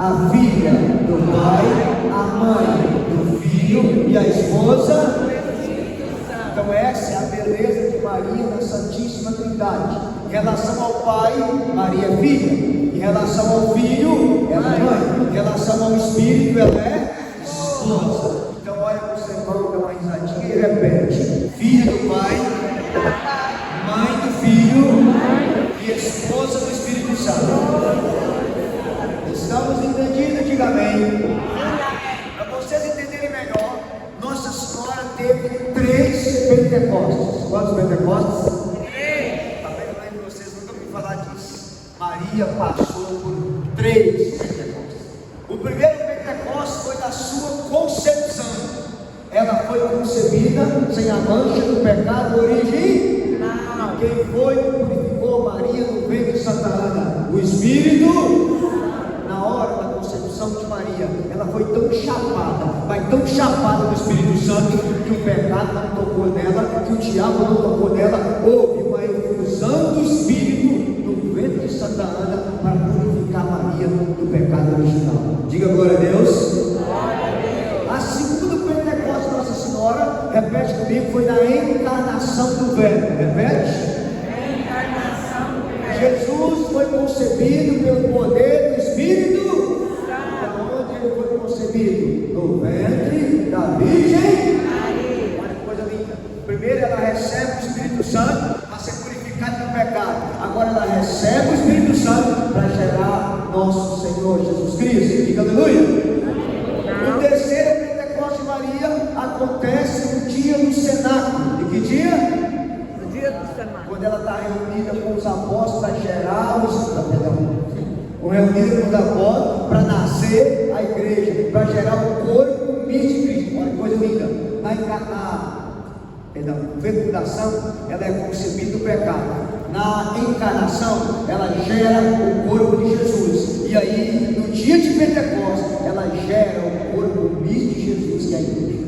a filha do Pai, a mãe do Filho e a esposa. Então essa é a beleza de Maria na Santíssima Trindade. Em relação ao Pai, Maria é filha. Em relação ao Filho, ela é mãe. Em relação ao Espírito, ela é esposa. Então olha para o seu irmão, dá uma risadinha e repete: filha do Pai, mãe do Filho e esposa do Espírito Santo. Estamos entendidos, diga amém. Para vocês entenderem melhor, Nossa Senhora teve 3 Pentecostes. Quantos Pentecostes? 3. Talvez eu lembre de vocês, nunca ouvi falar disso. Maria passou por 3 Pentecostes. O primeiro Pentecostes foi da sua concepção. Ela foi concebida sem a mancha do pecado original. Quem foi que purificou Maria no ventre de Santa Ana? O Espírito. Na hora da concepção de Maria, ela foi tão chapada, mas tão chapada do Espírito Santo, que o pecado não tocou nela, que o diabo não tocou nela. Houve uma efusão do Espírito no ventre de Santa Ana para purificar Maria do pecado original. Diga glória a Deus. A segunda Pentecostes Nossa Senhora, repete comigo, foi na encarnação do Verbo. Repete. Jesus foi concebido pelo poder do Espírito. Onde ele foi concebido? No ventre da Virgem Maria. Olha que coisa linda. Primeiro ela recebe o Espírito Santo para ser purificada do pecado. Agora ela recebe o Espírito Santo para gerar nosso Senhor Jesus Cristo. Diga aleluia. O terceiro Pentecostes de Maria acontece no dia do cenáculo. E que dia? Quando ela está reunida com os apóstolos para gerar reunida com os apóstolos para nascer a igreja, para gerar o corpo místico de Cristo. Olha que coisa linda. Na fecundação, ela é concebida do pecado. Na encarnação, ela gera o corpo de Jesus. E aí, no dia de Pentecostes, ela gera o corpo místico de Jesus, que é a igreja.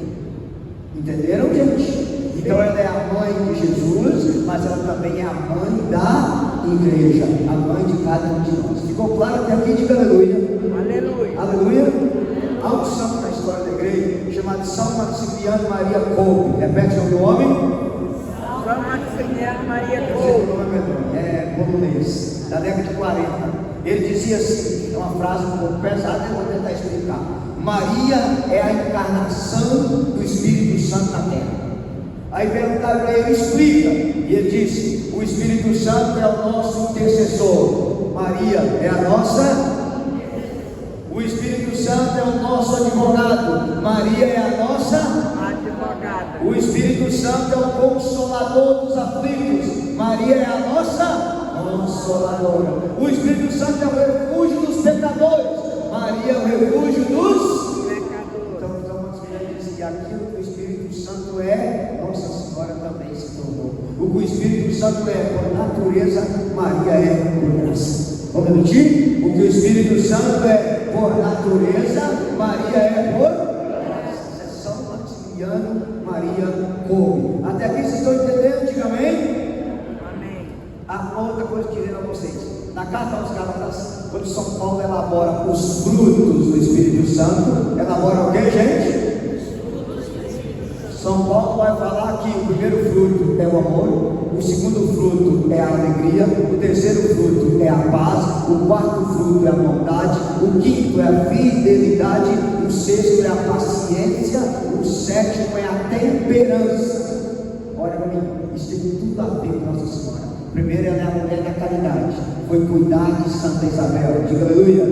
Entenderam, gente? Então ela é a mãe de Jesus, mas ela também é a mãe da igreja, a mãe de cada um de nós. Ficou claro até aqui? Diga aleluia. Aleluia. Aleluia. Há um santo na história da igreja chamado São Maximiliano Maria Kolbe. Repete o nome. São Maximiliano Maria Kolbe. É polonês, da década de 40. Ele dizia assim, é uma frase um pouco pesada, eu vou tentar explicar. Maria é a encarnação do Espírito Santo na terra. Aí perguntaram para ele, explica. E ele disse: o Espírito Santo é o nosso intercessor. Maria é a nossa. O Espírito Santo é o nosso advogado. Maria é a nossa advogada. O Espírito Santo é o consolador dos aflitos. Maria é a nossa consoladora. O Espírito Santo é o refúgio dos pecadores. Maria é o refúgio dos pecadores. Então vamos dizer que aquilo que o Espírito Santo é, Nossa Senhora também se tornou. O que o Espírito Santo é por natureza, Maria é por graça. Vamos repetir? O que o Espírito Santo é por natureza, Maria é por graça. É São Maximiliano Maria Kolbe. Até aqui vocês estão entendendo? Diga amém? Amém. A outra coisa que eu queria a vocês. Na carta aos Gálatas, quando São Paulo elabora os frutos do Espírito Santo, elabora o que, gente? São Paulo vai falar que o primeiro fruto é o amor, o segundo fruto é a alegria, o terceiro fruto é a paz, o quarto fruto é a bondade, o quinto é a fidelidade, o sexto é a paciência, o sétimo é a temperança. Olha para mim, isso tem tudo a ver com Nossa Senhora. Primeiro, ela é a mulher da caridade, foi cuidar de Santa Isabel. Diga aleluia.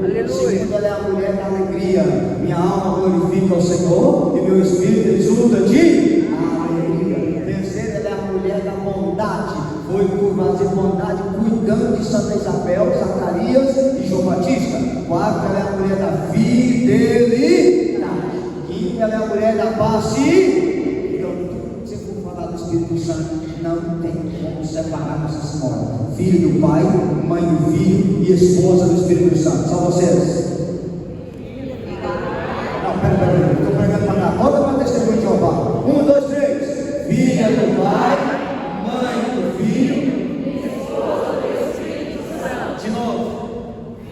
Aleluia. Segundo, ela é a mulher da alegria. Minha alma glorifica ao Senhor e meu espírito exulta de alegria. Terceiro, ela é a mulher da bondade, foi por fazer bondade cuidando de Santa Isabel, Zacarias e João Batista. Quarto, ela é a mulher da fidelidade. Quinto, ela é a mulher da paz. Então, tudo que você for falar do Espírito Santo, não tem como separar Nossa Senhora. Filho do Pai, mãe do Filho e esposa do Espírito Santo. São vocês? Não, peraí, estou pregando para cá. Volta para o testemunho de Jeová. 1, 2, 3. Filha do Pai, mãe do Filho e esposa do Espírito Santo. De novo.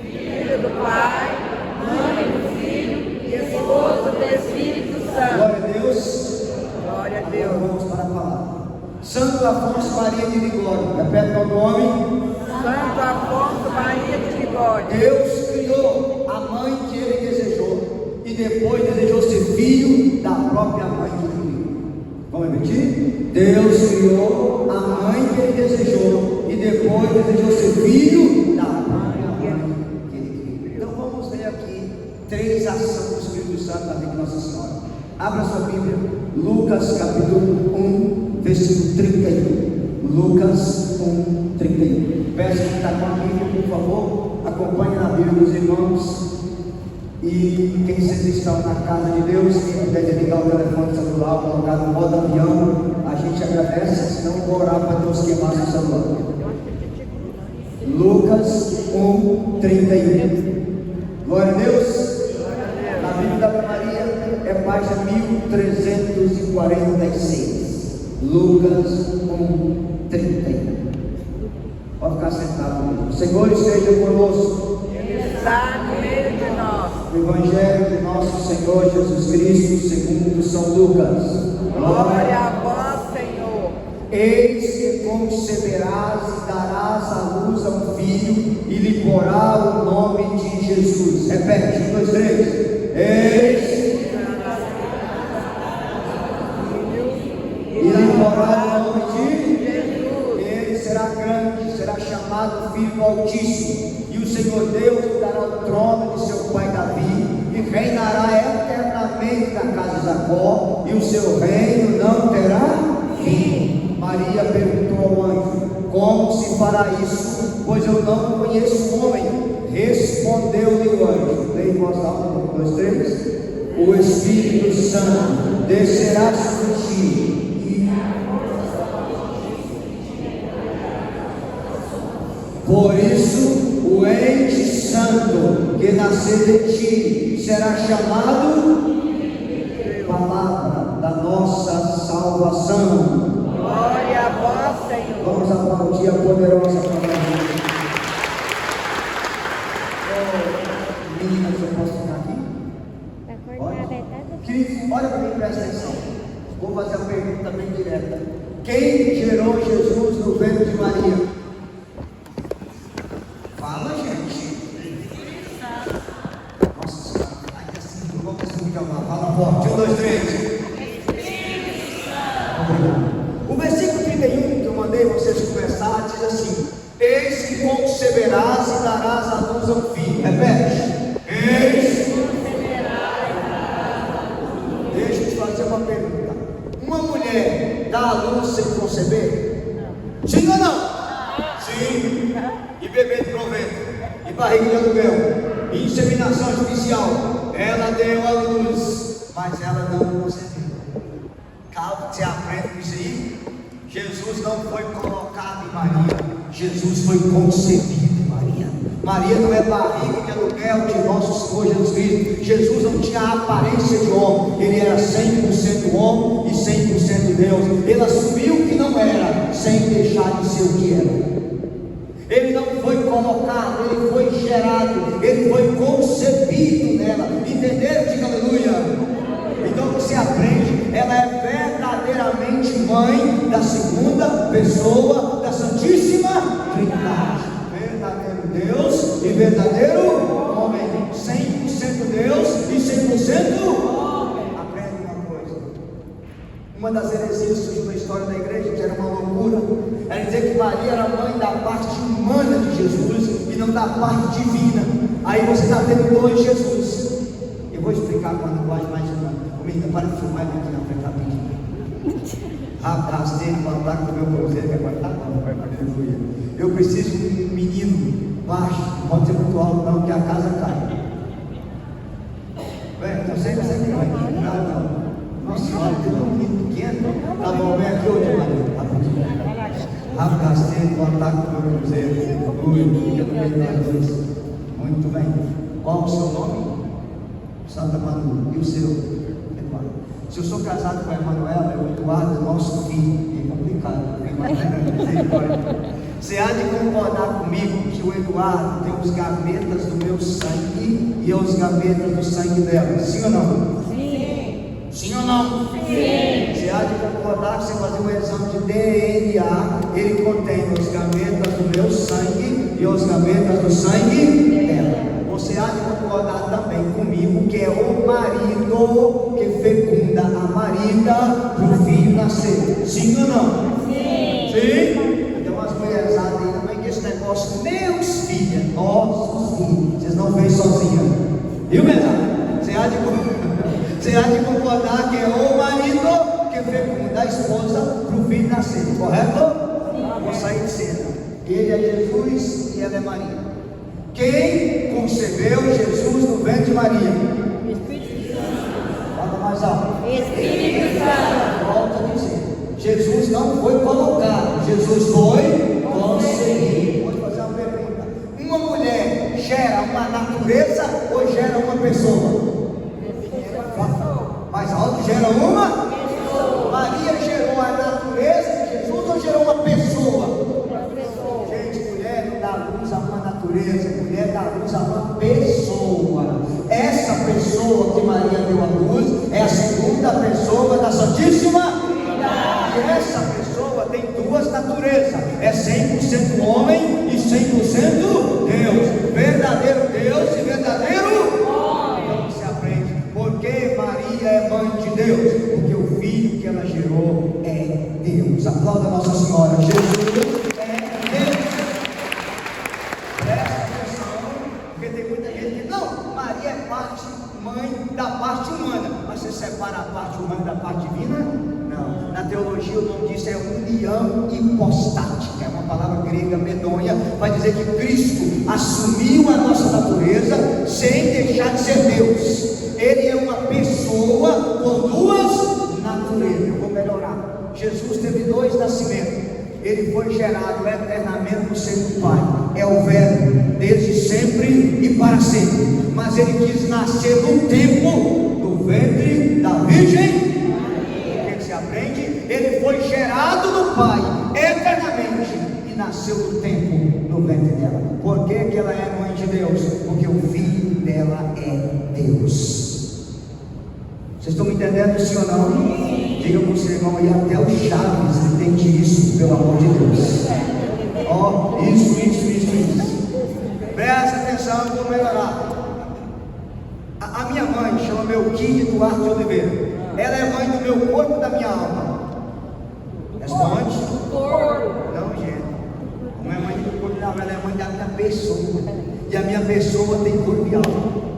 Filho do Pai, Santo Afonso Maria de Ligório, repete o nome. Santo Afonso Maria de Ligório. Deus criou a mãe que ele desejou e depois desejou ser filho da própria mãe que ele criou. Vamos repetir? Deus criou a mãe que ele desejou e depois desejou ser filho da própria mãe que ele criou. Então vamos ver aqui 3 ações do Espírito Santo na vida de Nossa Senhora. Abra sua Bíblia, Lucas capítulo 1, versículo 31. Lucas 1, 31. Peço que está com a Bíblia, por favor, acompanhe na Bíblia dos irmãos. E quem vocês estão na casa de Deus, quem puder ligar o telefone celular, colocar no modo avião, a gente agradece, senão vou orar para Deus queimar seu celular. Lucas 1, 31. Glória a Deus. Na Bíblia da Maria é página 1346. Lucas 1, 31. Pode ficar sentado. O Senhor esteja conosco. Ele está no meio de nós. O Evangelho de nosso Senhor Jesus Cristo, segundo São Lucas. Glória a vós, Senhor. Eis que conceberás e darás à luz a um filho, e lhe porá o nome de Jesus. Repete, 1, 2, 3. Eis e lhe porá o nome de Jesus. Ele será grande, será chamado Filho do Altíssimo, e o Senhor Deus lhe dará o trono de seu pai Davi, e reinará eternamente na casa de Jacó, e o seu reino não terá fim. Maria perguntou ao anjo: como se fará isso? Pois eu não conheço um homem. Respondeu-lhe o anjo. Leia em voz alta, 1, 2, 3. O Espírito Santo descerá sobre ti. Por isso, o ente santo que nascer de ti será chamado Palavra da nossa salvação. Glória a vós, Senhor. Vamos aplaudir a poderosa palavra. Oh, meninas, eu posso ficar aqui? Queridos, olha para mim, presta atenção. Vou fazer a pergunta bem direta. Quem gerou Jesus no ventre de Maria? Fala, gente. Nossa Senhora, ainda assim, não vamos se calmar. Fala forte. 1, 2, 3. O versículo 31 que eu mandei vocês conversar diz assim: eis que conceberás e darás à luz a um filho. Repete. Eis. Deixa eu te fazer uma pergunta. Uma mulher dá à luz sem conceber? Não. Sim ou não? Sim. E bebê de provento, e barriga de aluguel, e inseminação artificial. Ela deu à luz, mas ela não concebeu. Calma que você aprende com isso aí. Jesus não foi colocado em Maria, Jesus foi concebido em Maria. Maria não é barriga de aluguel de nosso Senhor Jesus Cristo. Jesus não tinha a aparência de homem, ele era 100% homem e 100% Deus. Ele assumiu que não era, sem deixar de ser o que era. Ele não foi colocado, ele foi gerado, ele foi concebido nela. Entenderam? Diga aleluia. Então você aprende, ela é verdadeiramente mãe da segunda pessoa da Santíssima Trindade. Verdadeiro Deus e verdadeiro homem. 100% Deus e 100% homem. Aprende uma coisa. Uma das heresias que surgiu na história da igreja, que era uma loucura, era dizer que Maria era mãe da parte humana de Jesus e não da parte divina. Aí você está tendo dois Jesus. Eu vou explicar com a linguagem mais humana. Menina, para de filmar aqui na frente rapidinho. Rastei no ataque do meu cruzeiro, que agora está bom, aleluia. Eu preciso de um menino baixo, não pode ser muito alto, não, que a casa cai. Bem, não sei se é grande, não. Nossa Senhora, tem um menino pequeno. Tá bom, vem aqui hoje, Maria. Rastei no ataque do meu cruzeiro, aleluia. Muito bem. Qual o seu nome? Santa Manu. E o seu? Se eu sou casado com a Emanuela, eu Eduardo, nosso filho. É complicado. Você há de concordar comigo que o Eduardo tem os gavetas do meu sangue e os gavetas do sangue dela. Sim ou não? Sim. Sim ou não? Sim. Você há de concordar que você fazer um exame de DNA, ele contém os gametas do meu sangue e os gametas do sangue dela. Você há de concordar também comigo que é o marido que fecunda a marida para o filho nascer. Sim ou não? Sim. Sim? Tem umas mulheres aí também que esse negócio, meus filhos, nossos filhos, vocês não veem sozinha. Viu, mesmo? Você há de concordar que é o marido que fecunda a esposa para o filho nascer, correto? Vou sair de cena. Ele é Jesus e ela é Maria. Quem concebeu Jesus no ventre de Maria? Espírito Santo. Fala mais alto. Espírito Santo. Volta a dizer. Jesus não foi colocado, Jesus foi concebido. Vou te fazer uma pergunta. Uma mulher gera uma natureza ou gera uma pessoa? Mais alto, gera uma pessoa. Maria gerou a natureza de Jesus ou gerou uma pessoa? Gente, mulher não dá luz a uma natureza, mulher dá luz a uma pessoa. Essa pessoa que Maria deu à luz é a segunda pessoa da Santíssima Trindade. E essa pessoa tem duas naturezas: é 100% homem e 100% Deus. Verdadeiro Deus e verdadeiro homem. Então você aprende. Porque Maria é mãe de Deus? Porque o filho que ela gerou é Deus. Aplauda Nossa Senhora. Jesus é Deus. Presta atenção, porque tem muita gente que não, Maria é parte mãe da parte humana, mas você separa a parte humana da parte divina? Não. Na teologia o nome disso é união hipostática, é uma palavra grega medonha, vai dizer que Cristo assumiu a nossa natureza sem deixar de ser Deus. Ele é uma pessoa com duas naturezas. Eu vou melhorar. Jesus teve dois nascimentos. Ele foi gerado eternamente no seio do Pai. É o Verbo, desde sempre e para sempre. Mas ele quis nascer no tempo do ventre da Virgem. O que se aprende? Ele foi gerado no Pai eternamente e nasceu no tempo no ventre dela. Por que que ela é mãe de Deus? Porque o filho dela é Deus. Vocês estão me entendendo, sim ou não? Diga para o seu irmão aí, até o Chaves entende isso, pelo amor de Deus. Ó, isso. Presta atenção, eu vou melhorar. A minha mãe chama Melquide Duarte de Oliveira. Ela é mãe do meu corpo e da minha alma. Responde. Não, gente. Não é mãe do corpo e da alma, ela é mãe da minha pessoa. E a minha pessoa tem corpo e alma.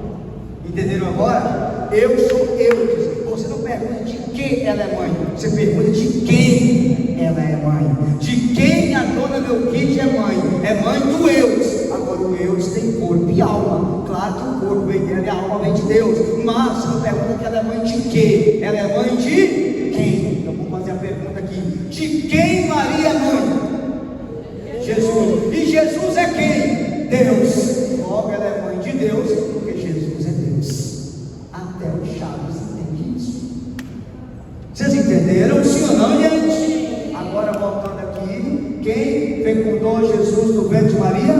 Entenderam agora? Eu sou eu. Você não pergunta de quem ela é mãe, você pergunta de quem ela é mãe. De quem a dona Melquide é mãe? É mãe do Eudes. Agora o Eudes tem corpo e alma. Claro que o corpo vem dela e a alma vem de Deus. Mas você não pergunta que ela é mãe de quê? Ela é mãe de quem? Então vou fazer a pergunta aqui. De quem Maria é mãe? Jesus. E Jesus é quem? Deus. Logo ela é mãe de Deus, porque Jesus é Deus. Até o Chaves entende isso. Vocês entenderam, sim ou não, gente? Agora voltando aqui, quem fecundou Jesus no ventre de Maria?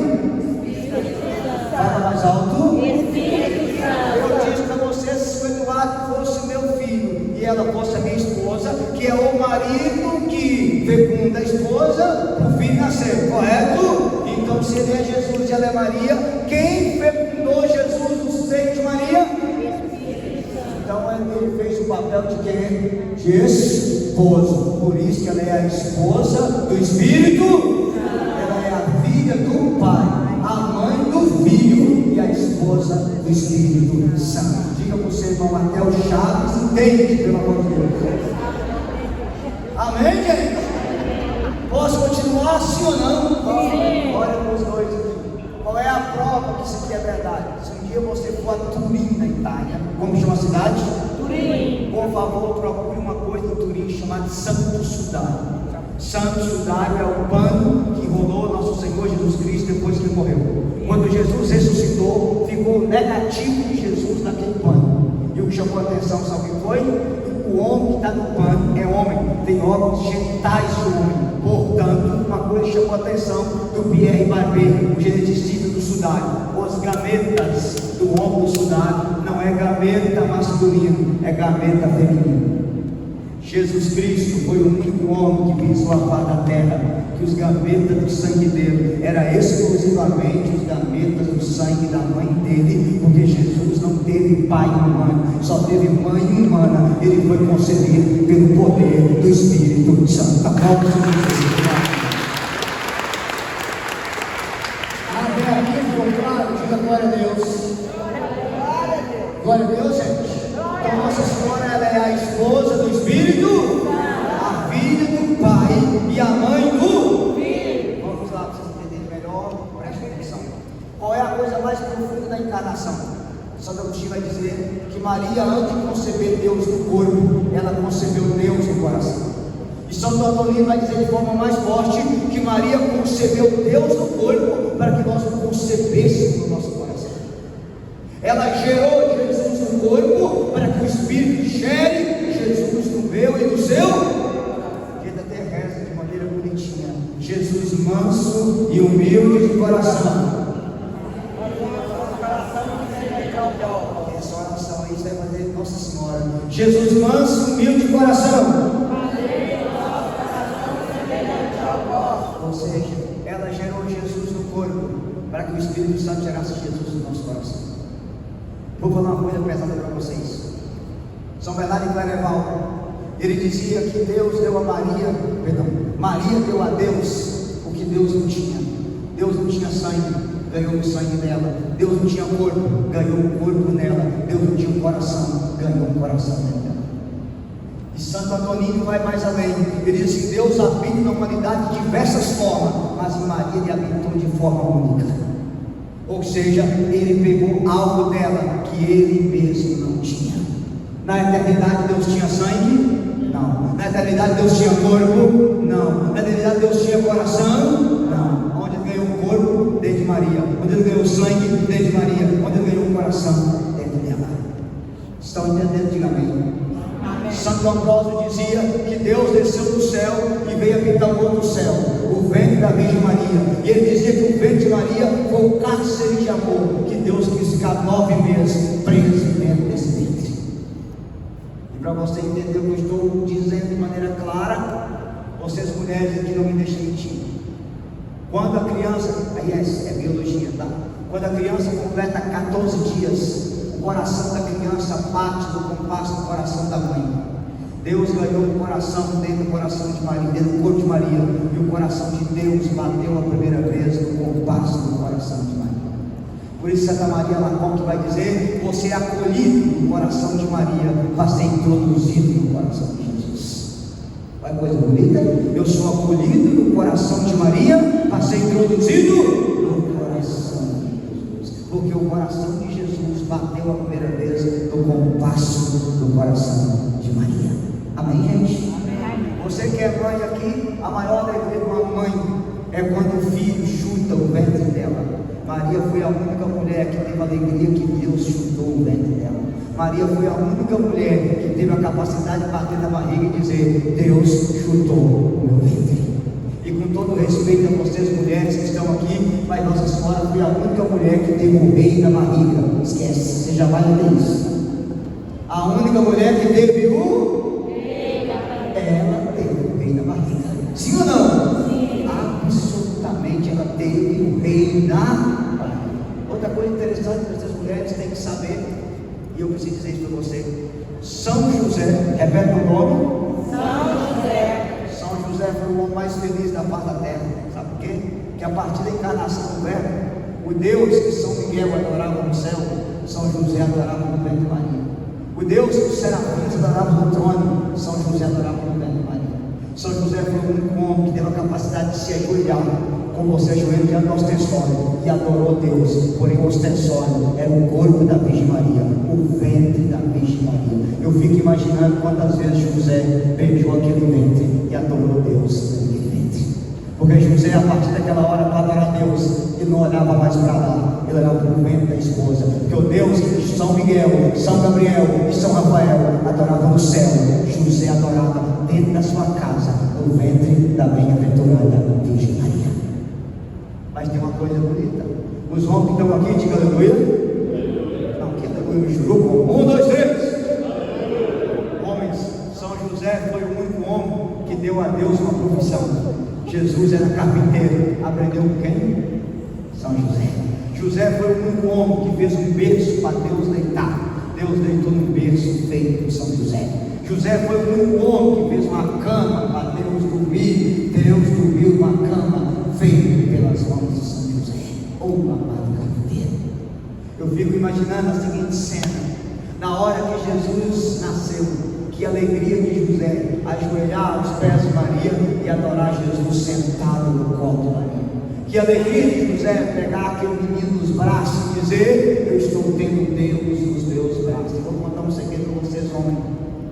Fala mais alto. Eu disse para vocês, se o Eduardo fosse meu filho e ela fosse a minha esposa, que é o marido que fecunda a esposa para o filho nascer, correto? Então se ele é Jesus e ela é Maria, quem fecundou Jesus no seio de Maria? Então ele fez o papel de quem? De esposo. Por isso que ela é a esposa do Espírito. Ela é a filha do Pai, a mãe do Filho e a esposa do Espírito Santo. Diga para o seu irmão, até o Chaves entende, pelo amor de Deus. Amém, gente? Posso continuar, sim ou não? Olha para os dois aqui. Qual é a prova que isso aqui é verdade? Se um dia você for a Turim, na Itália, como chama a cidade? Turim. Por favor, procure uma coisa em Turim chamada Santo Sudário. Santo Sudário é o pano que enrolou nosso Senhor Jesus Cristo depois que ele morreu. Quando Jesus ressuscitou, ficou o negativo de Jesus naquele pano. E o que chamou a atenção, sabe o que foi? O homem que está no pano é homem, tem órgãos genitais de homem. Portanto, uma coisa chamou a atenção do Pierre Barbier, o geneticista do Sudário. as gametas do homem do soldado não é gameta masculino, é gameta feminino. Jesus Cristo foi o único homem que pisou a face da terra, que os gametas do sangue dele era exclusivamente os gametas do sangue da mãe dele, porque Jesus não teve pai humano, só teve mãe humana. Ele foi concebido pelo poder do Espírito Santo. Aplausos de Jesus. Até aqui ficou claro? Diga glória a Deus. Glória a Deus, gente. Então Nossa Senhora, ela é a esposa do Espírito, a filha do Pai e a mãe do Filho. Vamos lá para vocês entenderem melhor, preste atenção. Qual é a coisa mais profunda da encarnação? Santo Agostinho vai dizer que Maria, antes de conceber Deus no corpo, ela concebeu Deus no coração. E Santo Antônio vai dizer de forma mais forte que Maria concebeu Deus no corpo para que nós o concebêssemos no nosso coração. Ela gerou Jesus no corpo para que o Espírito gere Jesus no meu e no seu. Ele até reza de maneira bonitinha: Jesus manso e humilde de coração. Essa oração aí vai fazer Nossa Senhora. Jesus manso, humilde de coração. Ou seja, ela gerou Jesus no corpo para que o Espírito Santo gerasse Jesus no nosso coração. Vou falar uma coisa pesada para vocês. São Bernardo de Clareval, ele dizia que Deus deu a Maria, Maria deu a Deus o que Deus não tinha. Deus não tinha sangue, ganhou o sangue nela. Deus não tinha corpo, ganhou o corpo nela. Deus não tinha um coração, ganhou o coração nela. E Santo Antoninho vai mais além. Ele diz que Deus habita na humanidade de diversas formas, mas em Maria ele habitou de forma única. Ou seja, ele pegou algo dela que ele mesmo não tinha. Na eternidade Deus tinha sangue? Não. Na eternidade Deus tinha corpo? Não. Na eternidade Deus tinha coração? Não. Onde ele ganhou o corpo? Dentro de Maria. Onde ele ganhou o sangue? Dentro de Maria. Onde ele ganhou o coração? Dentro dela. Estão entendendo? Diga amém. Santo Ambrósio dizia que Deus desceu do céu e veio habitar o outro céu, o ventre da Virgem Maria. E ele dizia que o ventre de Maria foi o cárcere de amor, que Deus quis ficar 9 meses preso dentro desse ventre. E para você entender o que eu estou dizendo de maneira clara, vocês mulheres aqui não me deixem mentir. Quando a criança, aí é biologia, tá? Quando a criança completa 14 dias, o coração da criança parte do compasso do coração da mãe. Deus ganhou o coração dentro do coração de Maria, dentro do corpo de Maria, e o coração de Deus bateu a primeira vez no compasso do coração de Maria. Por isso Santa Maria Lacoque vai dizer: você é acolhido no coração de Maria para ser introduzido no coração de Jesus. Olha que coisa bonita. Eu sou acolhido no coração de Maria para ser introduzido no coração de Jesus, porque o coração de Jesus bateu a primeira vez no compasso do coração de Maria. Amém, gente? Amém. Você que é mãe aqui, a maior alegria de uma mãe é quando o filho chuta o ventre dela. Maria foi a única mulher que teve a alegria que Deus chutou o ventre dela. Maria foi a única mulher que teve a capacidade de bater na barriga e dizer: Deus chutou o meu ventre. E com todo respeito a vocês mulheres que estão aqui, mas Nossa Senhora foi a única mulher que teve o rei na barriga. Esquece, você já vai ler isso. A única mulher que teve o rei, ela teve o rei na barriga. Sim ou não? Sim. Absolutamente, ela teve o rei na barriga. Outra coisa interessante que essas mulheres têm que saber, e eu preciso dizer isso para você: São José, repete o nome. São José. São José foi o homem mais feliz da face da terra. Sabe por quê? Que a partir da encarnação do Verbo, o Deus que São Miguel adorava no céu, São José adorava no ventre de Maria. O Deus que os serafins adoravam no trono, São José adorava no ventre de Maria. São José foi o único homem que teve a capacidade de se ajoelhar, como você ajoelha diante do ostensório, e adorou Deus. Porém o ostensório era o corpo da Virgem Maria, o ventre da Virgem Maria. Eu fico imaginando quantas vezes José beijou aquele ventre e adorou Deus naquele ventre. Porque José, a partir daquela hora, para adorar Deus, ele não olhava mais para lá, ele olhava para o ventre da esposa. Porque o Deus que São Miguel, São Gabriel e São Rafael adoravam no céu, José adorava dentro da sua casa, no ventre da bem-aventurada Virgem Maria. Mas tem uma coisa bonita: Os homens que estão aqui, diga aleluia. Não, que aleluia, me jurou. 1, 2, 3. Homens, São José foi o único homem que deu a Deus uma profissão. Jesus era carpinteiro, aprendeu com quem? São José. José foi o único homem que fez um berço para Deus deitar. Deus deitou num berço feito por São José. José foi o único homem que fez uma cama para Deus dormir. Deus dormiu numa cama feita pelas mãos de São José. Ou amado carpinteiro. Eu fico imaginando a seguinte cena: na hora que Jesus nasceu, que alegria de José ajoelhar aos pés de Maria e adorar Jesus sentado no colo de Maria. Que alegria de José pegar aquele menino nos braços e dizer: eu estou tendo Deus nos meus braços. Eu vou contar um segredo para vocês, homens,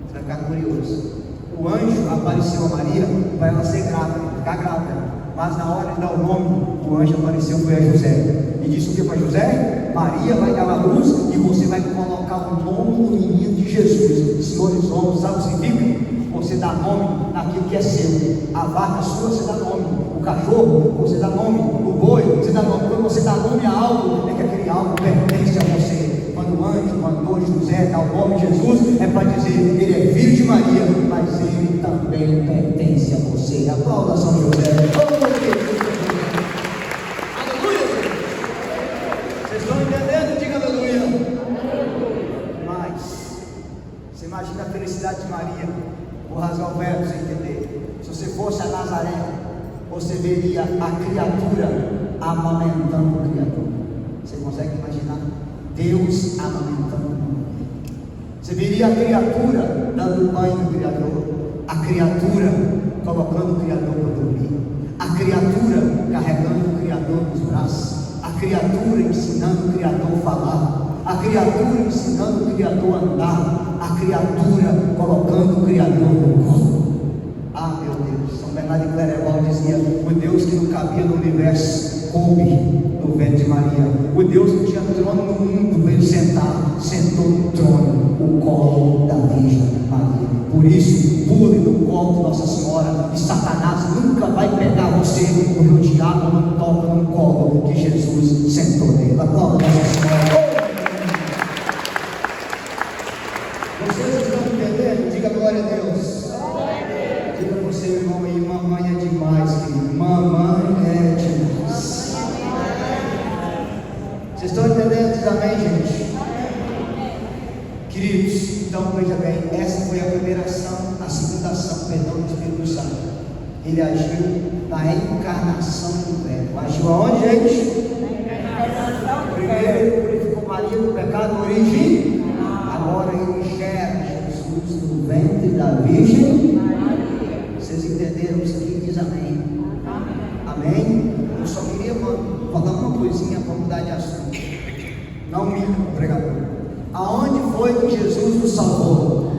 você vai ficar curioso. O anjo apareceu a Maria para ela ser grávida, ficar grávida. Mas na hora de dar o nome, o anjo apareceu foi a José. E disse o que para José? Maria vai dar a luz e você vai colocar o nome do menino de Jesus. Senhores homens, sabe o que significa? Você dá nome naquilo que é seu. A vaca sua, você dá nome. O cachorro, você dá nome. O boi, você dá nome. Quando você dá nome a algo, é que aquele algo pertence a você. Quando o anjo mandou José dar o nome de Jesus, é para dizer: ele é filho de Maria, mas ele também pertence a você. Aplauda São José. Aleluia! Vocês estão entendendo? Diga aleluia. Mas você imagina a felicidade de Maria. Vou rasgar o verbo para você entender. Se você fosse a Nazaré, você veria a criatura amamentando o Criador. Você consegue imaginar? Deus amamentando o mundo. Você veria a criatura dando banho no Criador, a criatura colocando o Criador para dormir, a criatura carregando o Criador nos braços, a criatura ensinando o Criador a falar, a criatura ensinando o Criador a andar, a criatura colocando o Criador no colo. Ah, meu Deus, São Bernardo de Claraval dizia: o Deus que não cabia no universo coube no ventre de Maria. O Deus que tinha trono no mundo veio sentar, sentou no trono, o colo da Virgem Maria. Por isso, pule no colo de Nossa Senhora, e Satanás nunca vai pegar você, porque o diabo não toca no colo que Jesus sentou nele. Aplauda Nossa Senhora. Vocês estão entendendo? Diga glória a Deus. Diga para você, irmão aí: mamãe é demais, querido. Mamãe é demais. Vocês estão entendendo? Diz amém, gente. Queridos, então veja bem, essa foi a primeira ação, a segunda ação, perdão, do Espírito Santo. Ele agiu na encarnação do Verbo. Agiu aonde, gente? Primeiro ele purificou Maria do pecado original. Agora ele gera Jesus no ventre da Virgem. Vocês entenderam isso aqui? Diz amém. Amém? Eu só queria falar uma coisinha para mudar de assunto. Não me pregador. Aonde foi que Jesus nos salvou?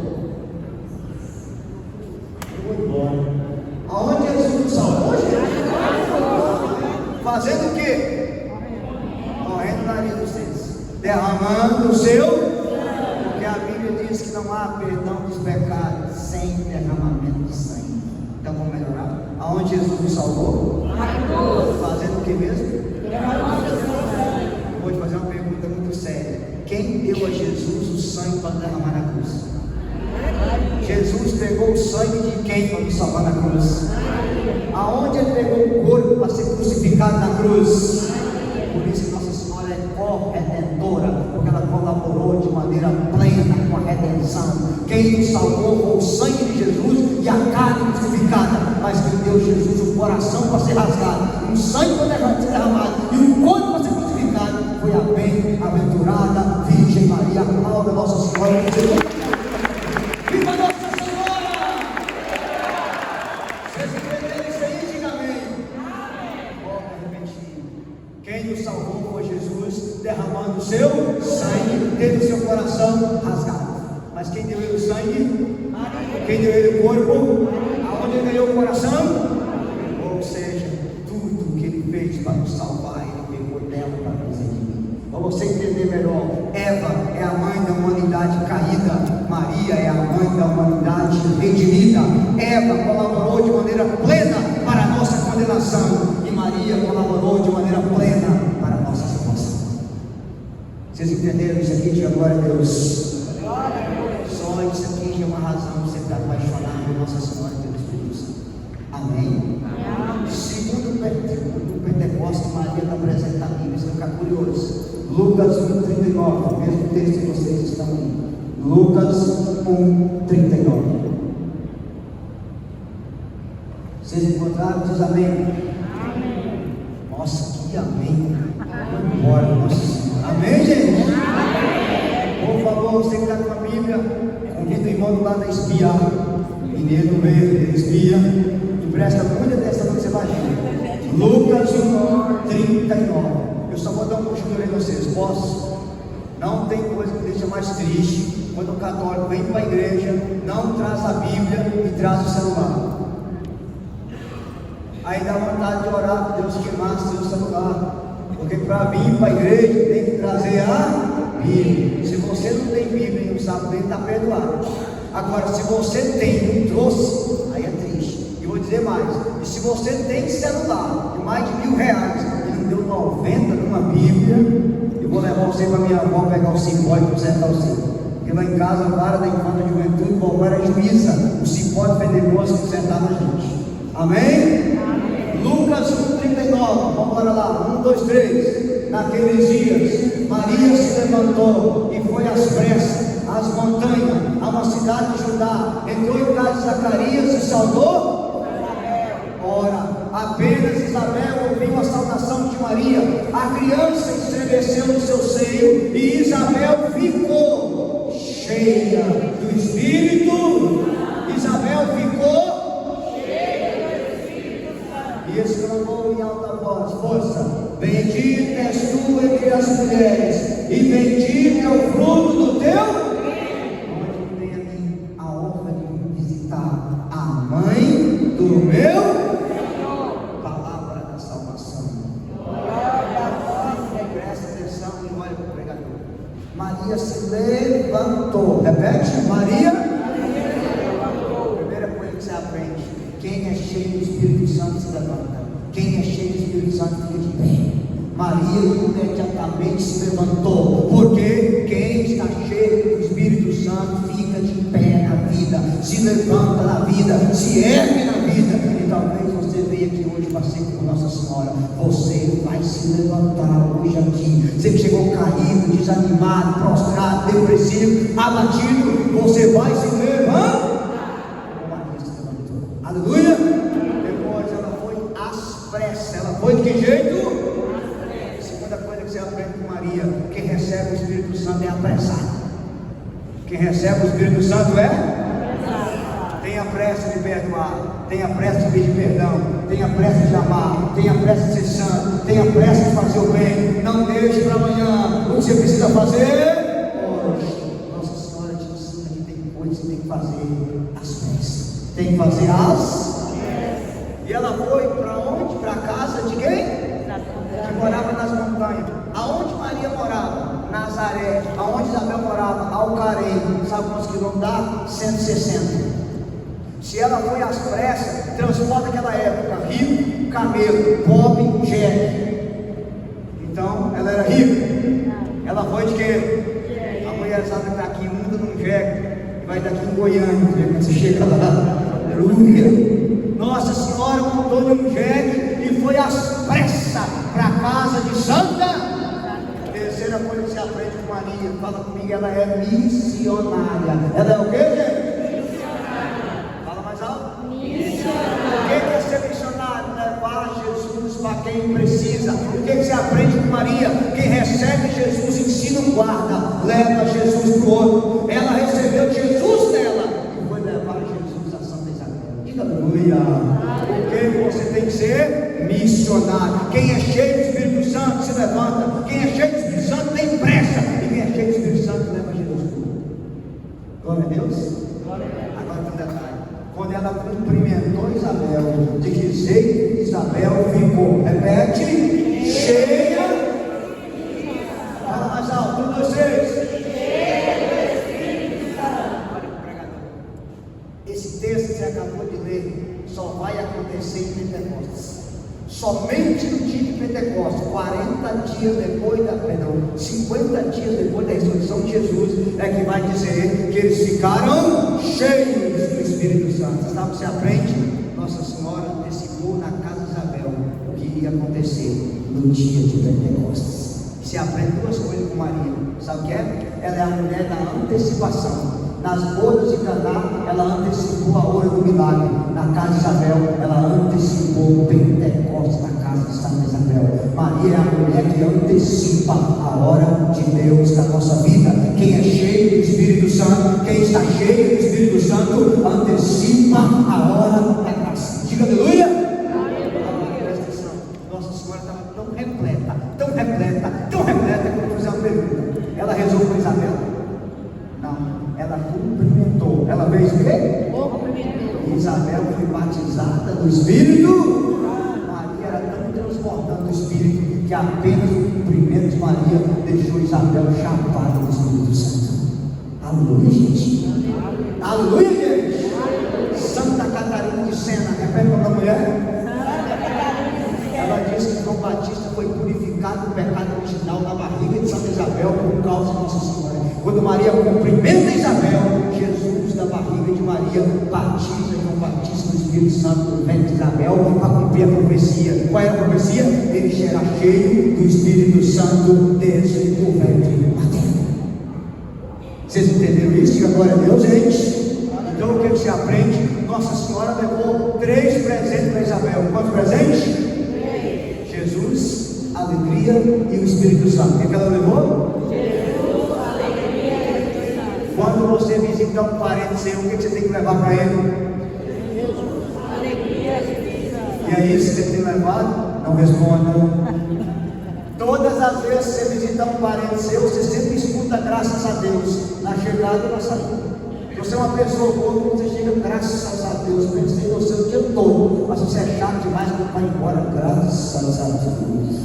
Eu vou embora. Aonde Jesus nos salvou, gente? Fazendo o quê? Morrendo na vida de vocês. Derramando o seu. Porque a Bíblia diz que não há perdão dos pecados sem derramamento de sangue. Então vamos melhorar. Aonde Jesus nos salvou? Fazendo o que mesmo? Eu vou te fazer uma pergunta muito séria. Quem deu a Jesus o sangue para derramar na cruz? Jesus pegou o sangue de quem para nos salvar na cruz? Aonde ele pegou o corpo para ser crucificado na cruz? Por isso Nossa Senhora é corredentora, porque ela colaborou de maneira plena com a redenção. Quem nos salvou foi o sangue de Jesus e a carne crucificada, mas quem deu Jesus o coração para ser rasgado, um sangue para ser derramado e um corpo para ser crucificado foi a bem-aventurada Virgem Maria. Aplauda Nossa Senhora. Viva Nossa Senhora! Vocês entenderam isso aí? Diga amém. Quem nos salvou foi Jesus, derramando o seu sangue, tendo o seu coração rasgado. Mas quem deu ele o sangue? Quem deu ele o corpo? Aonde ele ganhou o coração? Ou seja, tudo que ele fez para nos salvar, ele pegou dela para nos redimir. Para você entender melhor, Eva é a mãe da humanidade caída, Maria é a mãe da humanidade redimida. Eva colaborou de maneira plena para a nossa condenação, e Maria colaborou de maneira plena para a nossa salvação. Vocês entenderam isso aqui? Diga glória a Deus. Só isso aqui já é uma razão de você estar apaixonado por Nossa Senhora e pelo Espírito Santo. Amém? Segundo Pentecostes, Maria está presente na Bíblia. Você vai ficar curioso. Lucas 1,39, mesmo texto que vocês estão lendo. Lucas 1,39. Vocês encontraram? Diz amém. Nossa, que amém. Glória a Nossa Senhora. Amém, gente? Por favor, você que está com a Bíblia, convida o irmão do lado a espiar. Mineiro no meio, ele espia. E presta muita atenção no que você vai ver. Lucas 1,39. Eu só vou dar um puxão para vocês, posso? Não tem coisa que me deixa mais triste quando o católico vem para a igreja, não traz a Bíblia e traz o celular. Aí dá vontade de orar para Deus queimar seu celular, porque para vir para a igreja tem que trazer a Bíblia. Se você não tem Bíblia e não sabe ler, está perdoado. Agora, se você tem e não trouxe, aí é triste. E vou dizer mais: e se você tem celular de mais de R$1.000 e não deu 90 numa Bíblia, eu vou levar você para minha avó pegar o cipó e consertar o seu. Porque lá em casa, a vara da infância de juventude, a vovó era juíza, o cipó de Pentecoste consertava a gente. Amém? Lucas 1,39, vamos para lá, 1, 2, 3. Naqueles dias, Maria se levantou e foi às pressas às montanhas, a uma cidade de Judá, entrou em casa de Zacarias e saudou. Ora, apenas Isabel ouviu a saudação de Maria, a criança estremeceu no seu seio e Isabel ficou cheia do Espírito. Isabel ficou e exclamou em alta voz: força, bendita és tu entre as mulheres, e bendito é o fruto do teu. Onde vem a mim a honra de visitar a mãe do meu palavra da salvação. Presta atenção e olha para o pregador. Maria se levantou. Repete: Maria. Primeira coisa que você aprende: quem é cheio do Espírito Santo se levanta. Quem é cheio do Espírito Santo fica de pé. Maria imediatamente se levantou, porque quem está cheio do Espírito Santo fica de pé na vida, se levanta na vida, se ergue na vida. E talvez você venha aqui hoje para ser com Nossa Senhora. Você vai se levantar hoje aqui. Você que chegou caído, desanimado, prostrado, depressivo, abatido, você vai se levantar. Aleluia! Depois ela foi às pressas. Ela foi de que jeito? Segunda coisa que você aprende com Maria: quem recebe o Espírito Santo é apressado. Quem recebe o Espírito Santo é? Tenha pressa de perdoar, tenha pressa de pedir perdão, tenha pressa de amar, tenha pressa de ser santo, tenha pressa de fazer o bem. Não deixe para amanhã o que você precisa fazer hoje. Nossa Senhora te ensina que tem coisas que tem que fazer às pressas. Tem que fazer as. E ela foi para onde? Para a casa de quem? Que morava nas montanhas. Aonde Maria morava? Nazaré. Aonde Isabel morava? Alcarei. Sabe quantos quilômetros dá? 160. Se ela foi às pressas, transporta aquela época: rico, camelo, pobre, jegue. Então ela era rica. Ela foi de quê? A mulherzada que está aqui imunda num jegue. Vai estar aqui em Goiânia, quando você chega lá. Aleluia! Nossa Senhora montou de um jegue e foi às pressas para a casa de Santa. Terceira coisa que você aprende com Maria, fala comigo: ela é missionária. Ela é o que, gente? Missionária. Fala mais alto. Missionária. O que é ser missionário? Levar Jesus para quem precisa. O que você aprende com Maria? Quem recebe Jesus ensina um guarda, leva Jesus para o outro. Ela recebeu Jesus nela e foi levar Jesus a Santa Isabel. Diga aleluia. Porque você tem que ser missionário. Quem é cheio do Espírito Santo se levanta. Quem é cheio do Espírito Santo tem pressa. E quem é cheio do Espírito Santo leva Jesus para o outro. Glória a Deus. Agora tem um detalhe: quando ela cumprimentou Isabel, de que jeito Isabel ficou? Repete: cheia. Fala mais alto: 1, 2, 3. Esse texto que você acabou de ler só vai acontecer em Pentecostes. Somente no dia de Pentecostes, 40 dias depois 50 dias é que vai dizer que eles ficaram cheios do Espírito Santo. Sabe, você aprende? Nossa Senhora antecipou na casa de Isabel o que ia acontecer no dia de Pentecostes. Você aprende duas coisas com Maria. Sabe o que é? Ela é a mulher da antecipação. Nas bodas de Caná, ela antecipou a hora do milagre. Na casa de Isabel, ela antecipou o Pentecostes na casa de Santa Isabel. Maria é a mulher que antecipa a hora de Deus na nossa vida. Quem é cheio do Espírito Santo, quem está cheio do Espírito Santo, antecipa a hora da graça. Diga aleluia! Presta atenção. Nossa Senhora estava tão repleta, que eu vou fazer uma pergunta. Ela rezou com Isabel? Não, ela cumprimentou. Ela fez o quê? Isabel foi batizada do Espírito. Maria era tão transbordando do Espírito que apenas o cumprimento de Maria deixou Isabel chapada do Espírito Santo. Aleluia, gente. Aleluia, gente. Santa Catarina de Sena, repete o nome da mulher. Ela disse que João Batista foi purificado do pecado original na barriga de Santa Isabel por causa de Nossa Senhora. Quando Maria cumprimenta Isabel, Jesus da barriga de Maria batiza João Batista no Espírito Santo do ventre de Isabel para cumprir a profecia. Qual é a profecia? Ele será cheio do Espírito Santo desde o ventre materno. Vocês entenderam isso? Diga glória a Deus, gente. Então o que você aprende? Nossa Senhora levou 3 presentes para Isabel. Quantos presentes? Jesus, alegria e o Espírito Santo. O que ela levou? Jesus, alegria e o Espírito Santo. Quando você visita um parente seu, o que você tem que levar para ele? Jesus, alegria e o Espírito Santo. E é isso que você tem levado? Não responda. Todas as vezes que você visita um parente seu, você sempre escuta graças a Deus, na chegada e na saída. Você é uma pessoa boa, quando você chega, graças a Deus, pensei você o dia todo, mas você é chato demais, quando vai embora, graças a Deus.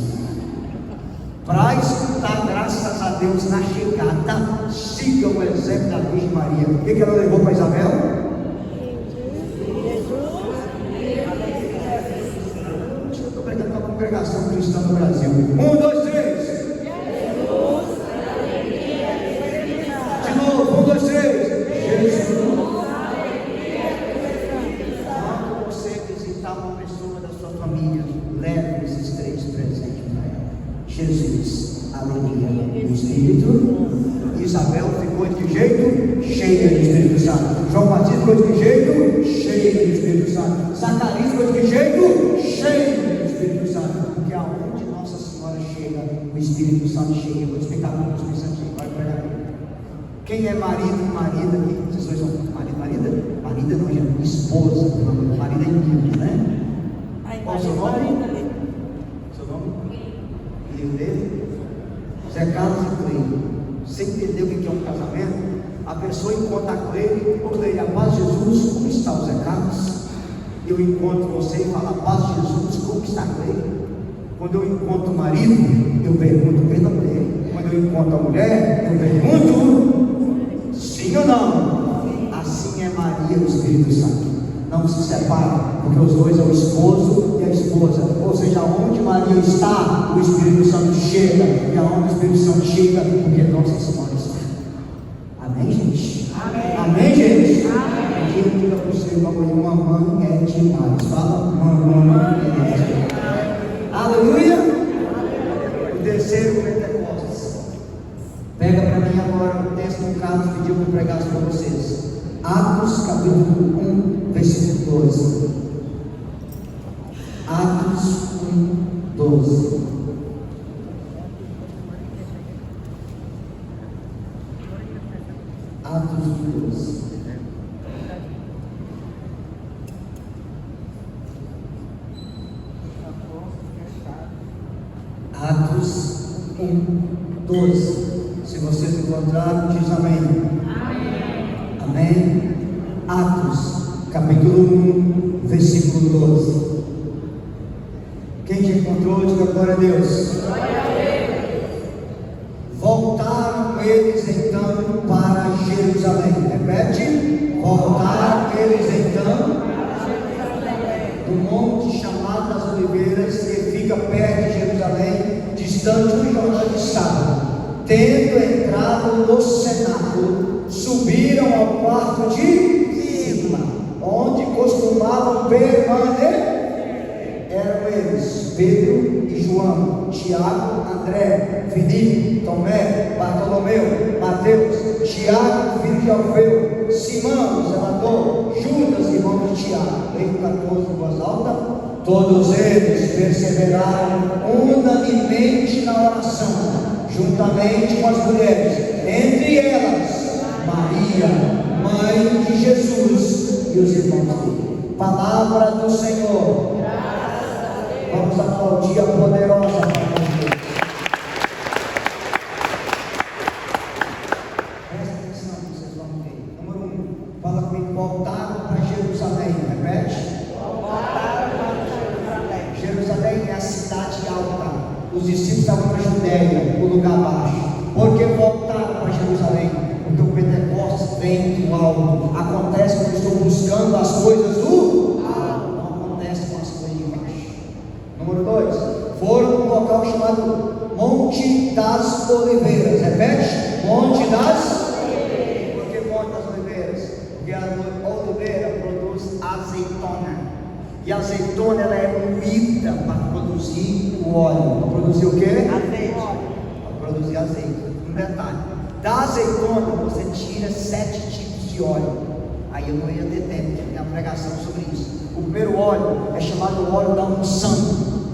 Para escutar graças a Deus na chegada, siga o exemplo da Virgem Maria. O que ela levou para Isabel? Acho que eu estou pregando para a congregação cristã no Brasil. 1, 2, 3. De novo, 1, 2, 3. Quando você visitar uma pessoa da sua família, leve esses 3 presentes para ela. Jesus, alegria e o Espírito. Isabel ficou de que jeito? Cheia do Espírito Santo. João Batista ficou de que jeito? Cheio do Espírito Santo. Zacarias ficou de que jeito? Cheio do Espírito Santo. Porque aonde Nossa Senhora chega, o Espírito Santo chega. Eu vou te explicar como o Espírito Santo chega. Vai pregar. Quem é marido e marida aqui? Vocês dois são marido e marida? Marida não, gente, esposa. Marido é inimigo, né? Qual o seu nome? Seu nome? Lê. Zé Carlos e Cleide. Você entendeu o que é um casamento? A pessoa encontra a Cleide. Ô Cleide, a paz de Jesus, como está o Zé Carlos? Eu encontro você e falo, a paz de Jesus, como está a Cleide? Quando eu encontro o marido, eu pergunto pela mulher. Quando eu encontro a mulher, eu pergunto sim ou não? Assim é Maria e o Espírito Santo. Não se separa, porque os dois são o esposo e a esposa. Ou seja, onde Maria está, o Espírito Santo chega. E aonde o Espírito Santo chega, porque Nossa Senhora está. Amém, gente? Amém, Amém gente? Amém. Quem diga para o seu irmão, mamãe é demais. Fala, mamãe é demais. Aleluia. O terceiro Pentecostes. Pega para mim agora o texto que o Carlos pediu para pregar para vocês. Atos capítulo 1, versículo 12. Atos 1, 12. Atos 1, 12. Atos 1, 12. Se vocês encontraram, diz amém. Amém. Amém. Atos, capítulo 1, versículo 12. Quem te encontrou, diga glória a Deus. Glória a Deus. Voltaram eles então para Jerusalém. Repete. Voltaram eles então do monte chamado das Oliveiras, que fica perto de Jerusalém, distante um jornal de sábado. Tendo entrado entraram no cenáculo, subiram ao quarto de cima, onde costumavam permanecer. Eram eles, Pedro e João, Tiago, André, Filipe, Tomé, Bartolomeu, Mateus, Tiago, filho de Alfeu, Simão, o zelador, Judas, irmão de Tiago. Leio 14 em voz alta. Todos eles perseveraram unanimemente na oração, juntamente com as mulheres, entre elas Maria, mãe de Jesus, e os irmãos dele. Palavra do Senhor. Vamos aplaudir a poderosa palavra de Deus. Presta atenção que vocês vão ver. Número 1, fala comigo, voltaram para Jerusalém. Repete. Voltaram para Jerusalém. Jerusalém é a cidade alta. Os discípulos estavam na Judéia, o lugar baixo. Por que voltaram para Jerusalém? Porque o Pentecostes vem do alto. Acontece quando eu estou buscando as coisas do alto. Não acontece com as coisas de baixo. Número 2, foram para um local chamado Monte das Oliveiras. Repete, Monte das Oliveiras. Por que Monte das Oliveiras? Porque a oliveira produz azeitona, e a azeitona ela é moída para produzir o óleo. Para produzir o que? Azeite. Para produzir azeite. Um detalhe, da azeitona você tira 7 tipos de óleo. Aí eu não ia ter tempo de ter uma pregação sobre isso. O primeiro óleo é chamado óleo da unção,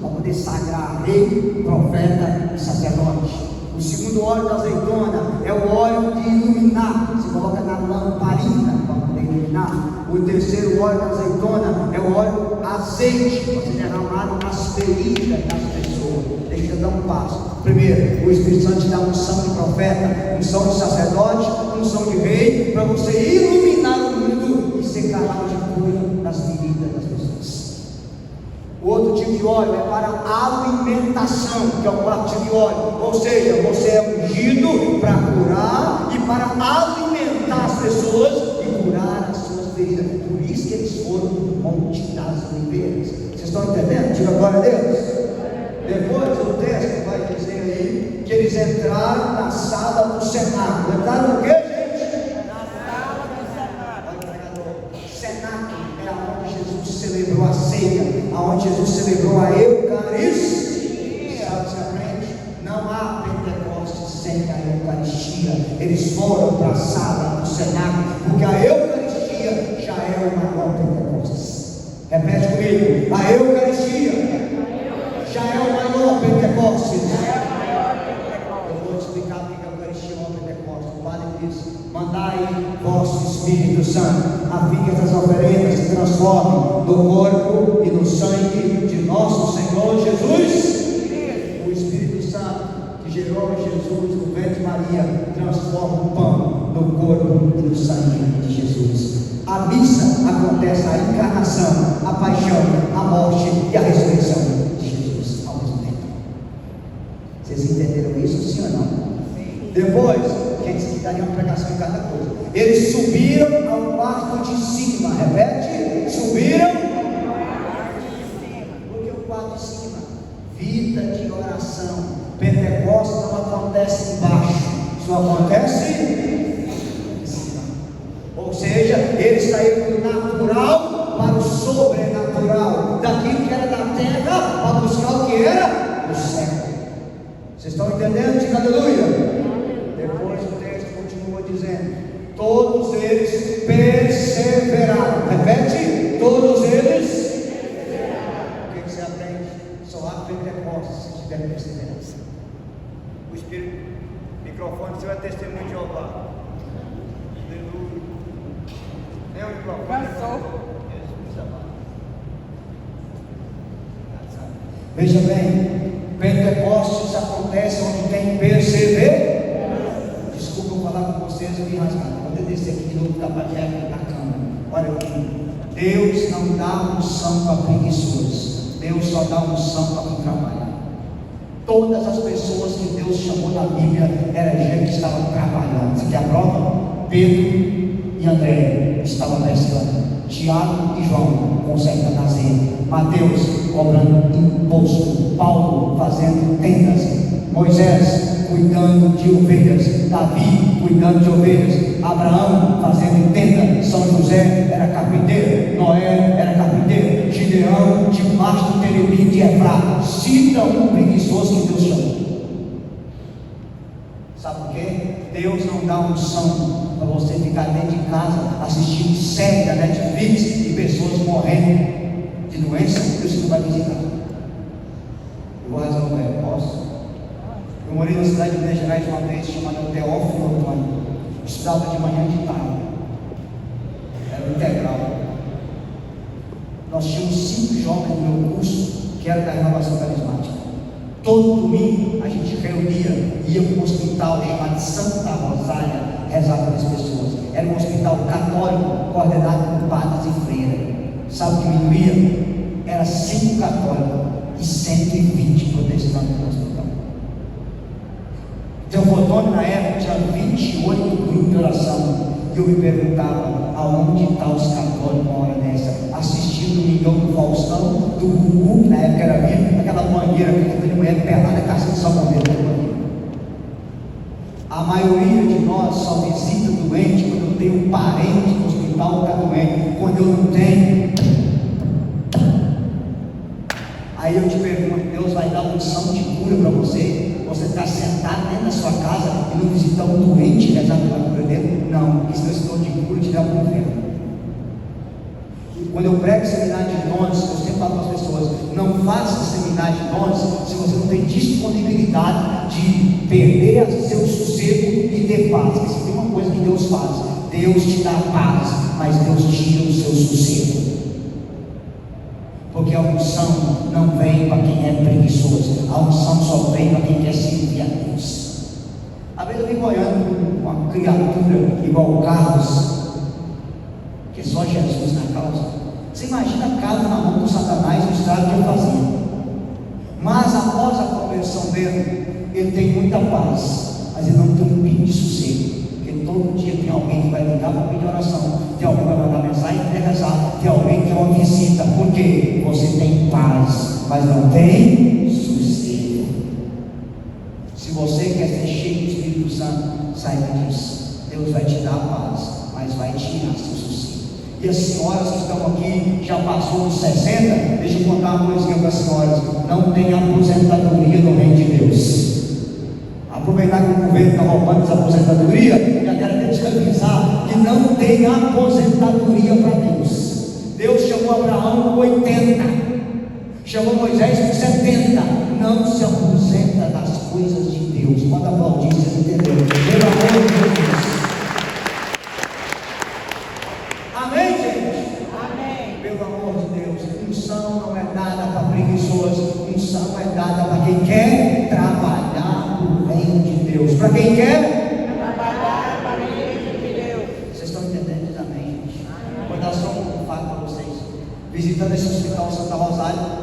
para poder sagrar rei, profeta e sacerdote. O segundo óleo da azeitona é o óleo de iluminar, você coloca na lamparina para poder iluminar. O terceiro óleo da azeitona é o óleo azeite, para ser derramado nas feridas das pessoas. Deixa eu dar um passo. Primeiro, o Espírito Santo te dá unção de profeta, unção de sacerdote, unção de rei, para você iluminar o mundo e ser canal de cura nas feridas das pessoas. O outro tipo de óleo é para alimentação, que é o quarto tipo de óleo. Ou seja, você é ungido para curar e para alimentar as pessoas e curar as suas feridas. Por isso que eles foram no Monte das Oliveiras. Vocês estão entendendo? Diga glória a Deus. Depois o texto vai dizer aí que eles entraram na sala do cenáculo. Entraram no quê, gente? Na sala do cenáculo. Olha o pregador. Cenáculo é onde Jesus celebrou a ceia, aonde Jesus celebrou a Eucaristia. Sabe o que você aprende? Não há Pentecostes sem a Eucaristia. Eles foram para a sala do cenáculo, porque a Eucaristia já é o maior Pentecostes. Repete comigo: a Eucaristia já é o maior Pentecostes. Eu vou te explicar o que é a Eucaristia é o maior Pentecostes. O padre diz: mandai vosso Espírito Santo, a fim que essas oferendas se transformem no corpo e no sangue de nosso Senhor Jesus. O Espírito Santo que gerou Jesus no ventre de Maria transforma o pão no corpo e no sangue de Jesus. A missa acontece a encarnação, a paixão, a morte e a ressurreição de Jesus ao mesmo tempo. Vocês entenderam isso, sim ou não? Sim. Depois, quem disse que daria uma pregação em cada coisa. Eles subiram ao quarto de cima. Repete: subiram ao quarto de cima. Por que o quarto de cima? Vida de oração. Pentecostes não acontece embaixo, só acontece em cima. Ou seja, eles saíram do natural para o sobrenatural, daquilo que era da terra para buscar o que era do céu. Vocês estão entendendo? Diga aleluia. Depois o texto continua dizendo: todos eles perseveraram. Repete: todos eles perseveraram. O que você aprende? Só há Pentecostes se tiver perseverança. O Espírito, microfone, você vai testemunho de Jeová. Aleluia. Nem o microfone. Passou. Veja bem, Pentecostes acontece onde tem perseverança. Desculpa eu falar com vocês, eu me rasgar. Quando eu descer aqui de novo, ficar para perto da cama. Olha aqui, Deus não dá unção para preguiçosos, Deus só dá unção para quem trabalha. Todas as pessoas que Deus chamou na Bíblia era gente que estava trabalhando. Você quer a prova? Pedro e André estavam pescando, Tiago e João consertando azeite, Mateus cobrando imposto, Paulo fazendo tendas, Moisés cuidando de ovelhas, Davi cuidando de ovelhas, Abraão fazendo tenda, São José era carpinteiro, Noé era carpinteiro, Gideão debaixo do terebinho de Efrá. Cita um preguiçoso que Deus chamou. Sabe por quê? Deus não dá unção para você ficar dentro de casa assistindo série da Netflix e pessoas morrendo de doença. Deus não vai visitar. Eu vou resolver, posso? Eu morei na cidade de Minas Gerais uma vez, chamada Teófilo Otoni. Estudava de manhã e de tarde. Era integral. Nós tínhamos 5 jovens no meu curso que eram da renovação carismática. Todo domingo a gente reunia, ia para um hospital chamado Santa Rosália rezar pelas pessoas. Era um hospital católico coordenado por padres e freiras. Sabe o que me doía? Era 5 católicos e 120 protestantes no hospital. Teofotone na época tinha 28 grupos de oração. E eu me perguntava, aonde está os católicos uma hora dessa? Assistindo o Mingão do Faustão, do Gugu, que na época era vivo, aquela banheira, aquela mulher pelada, caçando salmoneiro. A maioria de nós só visita doente quando eu tenho um parente no hospital que está doente. Quando eu não tenho, aí eu te pergunto, Deus vai dar unção de cura para você? Você está sentado dentro da sua casa e não visitar um doente e rezar pela cura dele? Não, isso não é sinal de cura, te dá para o inferno. Quando eu prego seminário de dons, eu sempre falo para as pessoas, não faça seminário de dons se você não tem disponibilidade de perder seu sossego e ter paz. Porque se tem uma coisa que Deus faz, Deus te dá paz, mas Deus tira o seu sossego. Porque a unção não vem para quem é preguiçoso, a unção só vem para quem quer servir a Deus. Às vezes eu fico olhando uma criatura igual o Carlos, que é só Jesus na causa. Você imagina Carlos na mão do Satanás, o estrago que ele fazia. Mas após a conversão dele, ele tem muita paz, mas ele não tem um pingo de sossego. Porque todo dia tem alguém que vai ligar para pedir oração, tem alguém que vai mandar mensagem para rezar, tem alguém que quer uma visita. Por quê? Você tem paz, mas não tem sossego. Se você quer ser cheio do Espírito Santo, saiba disso. Deus vai te dar paz, mas vai tirar seu sossego. E as senhoras que estão aqui, já passou dos 60, deixa eu contar uma coisinha para as senhoras: não tem aposentadoria no reino de Deus. Aproveitar que o governo está roubando essa aposentadoria, já quero te avisar que não tem aposentadoria para Deus. Deus chamou Abraão com 80, chamou Moisés com 70. Não se aposenta das coisas de Deus. Pode aplaudir, vocês entenderam? Pelo amor de Deus. Amém, gente? Amém. Pelo amor de Deus, unção não é dada para preguiçosos, unção é dada para quem quer trabalhar no reino de Deus. Para quem quer trabalhar para o reino de Deus. Vocês estão entendendo? Amém, gente? Vou dar só um fato para vocês. Visitando esse hospital Santa Rosália,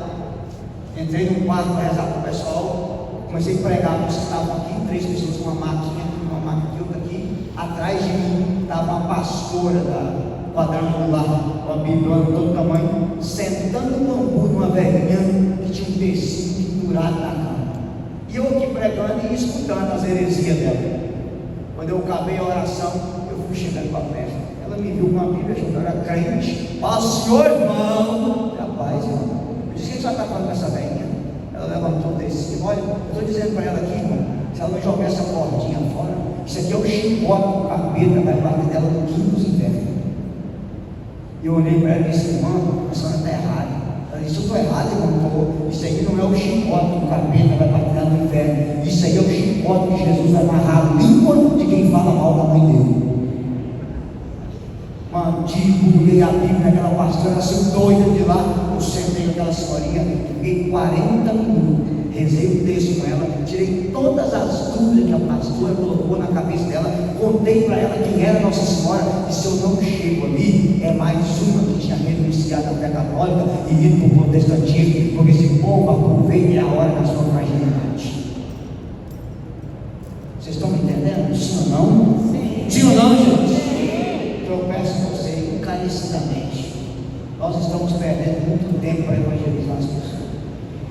entrei num quarto para rezar para o pessoal, comecei a pregar, vocês estavam aqui, 3 pessoas com uma maquinha aqui, outra aqui. Atrás de mim estava uma pastora da quadrangular, com a Bíblia de todo tamanho, sentando no bambu de uma velhinha que tinha um tecido pendurado na cama. E eu aqui pregando e escutando as heresias dela. Quando eu acabei a oração, eu fui chegando para perto. Ela me viu com a Bíblia, achou que eu era crente. Ó, senhor irmão! Rapaz, irmão, eu disse: o que você está falando com essa velhinha? Ela levantou o tecido. Olha, eu estou dizendo para ela aqui, irmão, se ela não jogar essa cordinha fora, isso aqui é o chicote do capeta, vai bater dela no quinto dos infernos. E eu olhei para ela e disse: irmão, a senhora está errada. Ela disse: eu estou errado, irmão. Isso aí não é o chicote do capeta, vai bater no inferno. Isso aí é o chicote que Jesus vai amarrar a língua de quem fala mal da mãe dele. Mandigo, li a Bíblia naquela pastora, assim doida de lá. Eu sentei com aquela senhorinha, fiquei 40 minutos, rezei o texto com ela, tirei todas as dúvidas que a pastora colocou na cabeça dela, contei para ela quem era Nossa Senhora, e se eu não chego ali, é mais uma que tinha renunciado à fé católica e ido para o protestantismo, porque esse povo aproveita a hora da sua fragilidade. Vocês estão me entendendo? Sim ou não? Sim. Sim ou não, gente? Então eu peço a vocês encarecidamente, nós estamos perdendo muito tempo para evangelizar as pessoas,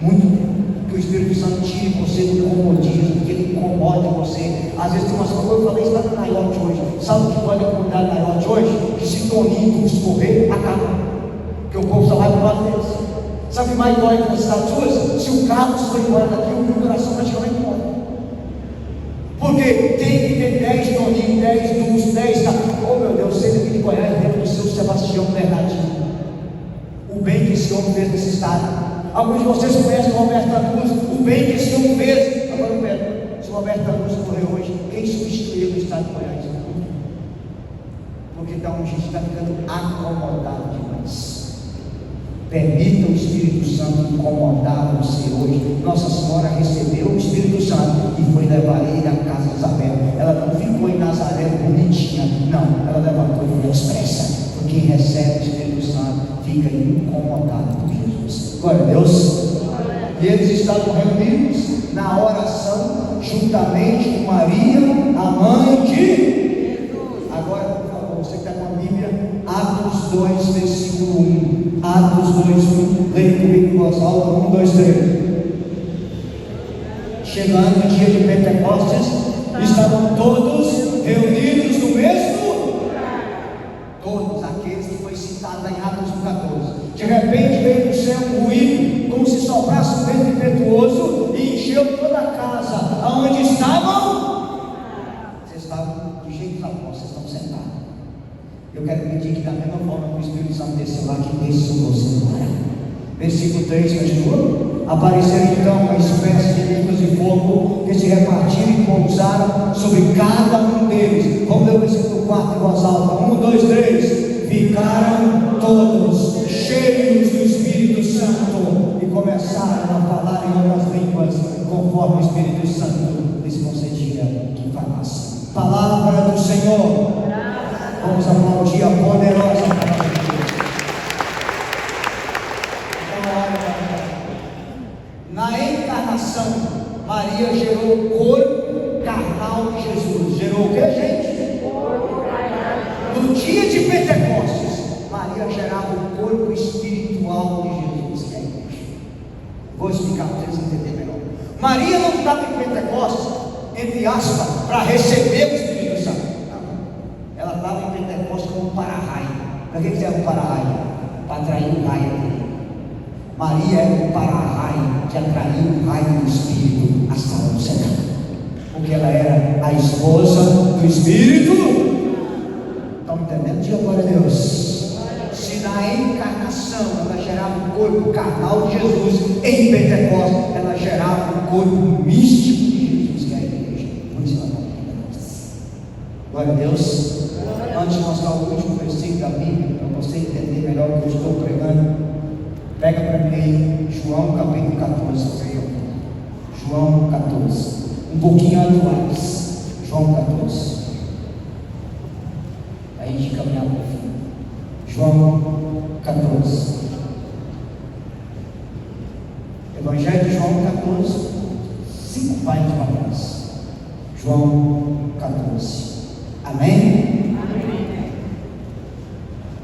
muito tempo. o Espírito Santo tire você do comodismo, que ele incomode você. Às vezes tem umas coisas, eu falei isso lá no Naiote hoje. Sabe o que pode acontecer no Naiote hoje? Que se Toninho escorrer, acaba. Porque o povo só vai por causa deles. Sabe o que mais dói nas cidades suas? Se o Carlos for embora daqui, o meu coração praticamente morre. Porque tem que ter 10 Toninho, 10 Dulce, 10 oh meu Deus, seja aqui de Goiás, dentro do seu Sebastião Bernardinho. O bem que esse homem fez nesse estado. Alguns de vocês conhecem o Roberto Antunes, o bem que esse homem fez. Agora eu pergunto, se o Roberto Antunes morrer hoje, quem substituiu no estado de Goiás? Porque então a gente está ficando acomodado demais. Permita o Espírito Santo incomodar você hoje. Nossa Senhora recebeu o Espírito Santo e foi levar ele à casa de Isabel. Ela não ficou em Nazaré bonitinha, não, ela levantou e foi expressa. Porque quem recebe o Espírito Santo fica incomodado por Jesus. Glória a Deus. E eles estavam reunidos na oração, juntamente com Maria, a mãe de Jesus. Agora, por favor, você que está com a Bíblia, Atos 2, versículo 1. Atos 2, 1. Leia comigo em voz alta. 1, 2, 3. Chegando o dia de Pentecostes, estavam todos reunidos no mesmo lugar. Todos aqueles que foi citado lá em Atos 14. De repente veio do céu um ruído, como se soprasse um vento impetuoso, e encheu toda a casa. Aonde estavam? Vocês estavam do jeito que vocês estão sentados. Eu quero pedir que da mesma forma que o Espírito Santo desceu lá, que desça sobre você agora. Versículo 3, continua. Apareceram então uma espécie de línguas de fogo que se repartiram e pousaram sobre cada um deles. Vamos ler o versículo 4 em voz alta. 1, 2, 3. Ficaram todos cheios do Espírito Santo e começaram a falar em outras línguas, conforme o Espírito Santo lhes concedia que falasse. Palavra do Senhor. Vamos aplaudir a poderosa palavra de Deus. Na encarnação, Maria gerou o corpo carnal de Jesus. Gerou o que, gente? No dia de Pentecostes, Maria gerava o corpo espiritual de Jesus, que é a igreja. Vou explicar para vocês entenderem melhor. Maria não estava em Pentecostes, entre aspas, para receber o Espírito Santo. Não. Ela estava em Pentecostes como um para-raio. Para que serve um para-raio? Para atrair o raio dele. Maria era um para-raio que atraiu o raio do Espírito à sala do Senado. Porque ela era a esposa do Espírito. Estão entendendo? Diga glória a Deus. Se na encarnação ela gerava o corpo carnal de Jesus, em Pentecostes ela gerava o corpo místico de Jesus, que é a igreja. Por isso ela não. Glória a Deus. Antes de mostrar o último versículo da Bíblia, para você entender melhor o que eu estou pregando, pega para mim aí João capítulo 14. João 14. Um pouquinho atrás. João 14. Aí a gente caminhar para o fim. João 14. Evangelho de João 14. 5 páginas para trás. João 14. Amém? Amém.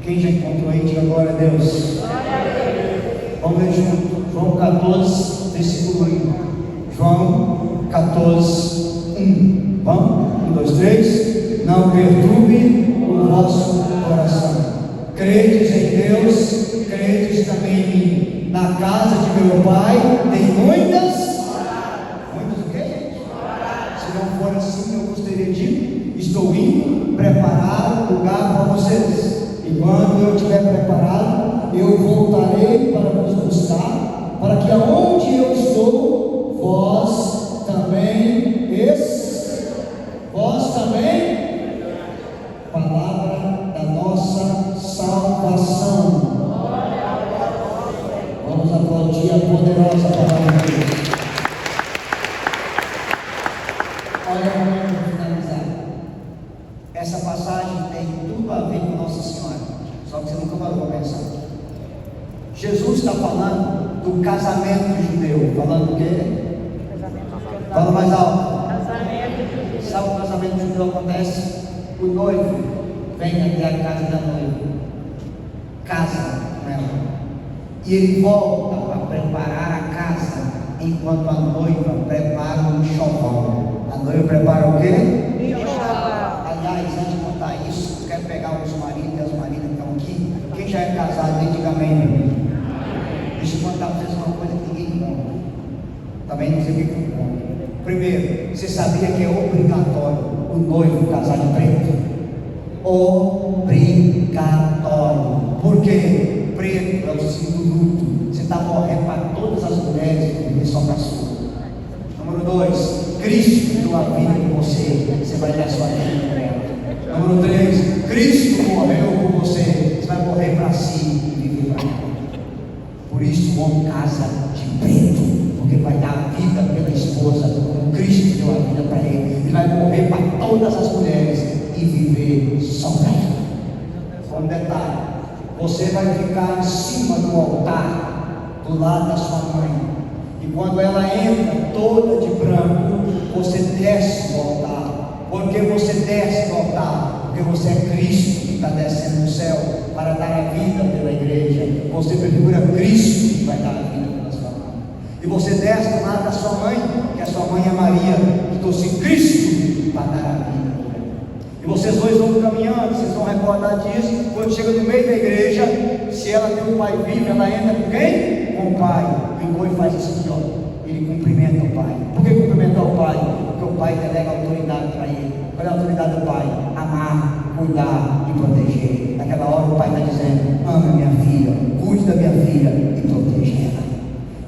Quem já encontrou aí, diga glória a Deus. Glória a Deus. Vamos ler junto. João 14, versículo 1. João 14, 1. Vamos? 1, 2, 3. Não perturbe o vosso coração. Credes em Deus, credes também em mim. Na casa de meu Pai tem muitas. Muitas o quê, gente? Se não for assim, eu gostaria de. Estou indo preparar um lugar para vocês. E quando eu estiver preparado, eu voltarei para vos buscar, para que aonde eu estou, vós também palavra da nossa salvação. Vamos aplaudir a poderosa palavra de Deus. Olha, vamos finalizar. Essa passagem tem tudo a ver com Nossa Senhora, só que você nunca parou para pensar. Jesus está falando do casamento judeu. Falando o quê? Fala mais alto. Sabe o casamento judeu acontece? O noivo vem até a casa da noiva, casa com ela, e ele volta para preparar a casa enquanto a noiva prepara o enxoval. A noiva prepara o quê? Enxoval. Aliás, antes de contar isso, eu quero pegar os maridos e as maridas que estão aqui. Quem já é casado, diga amém. Deixa eu contar para vocês uma coisa que ninguém conta. Também não sei o que eu conto. Primeiro, você sabia que é obrigatório o noivo casar de preto? Obrigatório. Por quê? Preto é o símbolo do luto. Você está morrendo para todas as mulheres e só para a sua. Número 2, Cristo deu a vida por você. Você vai dar sua vida para ela. Número 3, Cristo morreu por você. Você vai morrer para si e viver para ela. Por isso o homem casa de preto, porque vai dar a vida pela esposa, como Cristo deu a vida para ele. Ele vai morrer para todas as mulheres e viver só para ela. Um detalhe: você vai ficar em cima do altar, do lado da sua mãe, e quando ela entra toda de branco, você desce do altar. Por que você desce do altar? Porque você é Cristo que está descendo no céu para dar a vida pela igreja. Você prefigura Cristo que vai dar a vida pela sua mãe. E você desce do lado da sua mãe, que a sua mãe é Maria, que trouxe Cristo para dar a vida. E vocês dois vão caminhando, vocês vão recordar disso. Quando chega no meio da igreja, se ela tem um pai vivo, ela entra com quem? Com o pai. E o noivo faz isso aqui, ó. Ele cumprimenta o pai. Por que cumprimentar o pai? Porque o pai delega autoridade para ele. Qual é a autoridade do pai? Amar, cuidar e proteger. Naquela hora o pai está dizendo: ama minha filha, cuide da minha filha e proteja ela.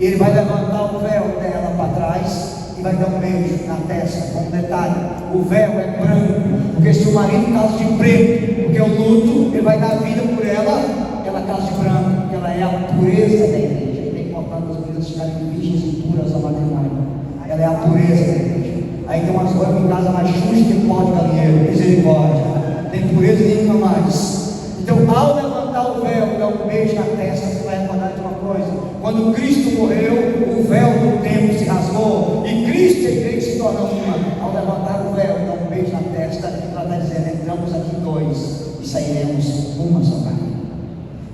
Ele vai levantar o véu dela para trás e vai dar um beijo na testa. Com um detalhe: o véu é branco, porque se o marido casa de preto, porque é o luto, ele vai dar vida por ela, ela casa de branco, porque ela é a pureza da igreja. É importante as meninas ficarem virgens e puras ao matrimônio. Ela é a pureza da igreja. Aí tem umas coisas em casa mais justas que pode, galinheiro, misericórdia. Tem pureza nenhuma mais. Então, ao levantar o véu, dar um beijo na testa, você vai recordar de uma coisa: quando Cristo morreu, o véu do templo se rasgou, e Cristo e a igreja se tornam uma. Ao levantar o véu, dar um beijo na testa, ela está dizendo: entramos aqui dois e sairemos uma só carne.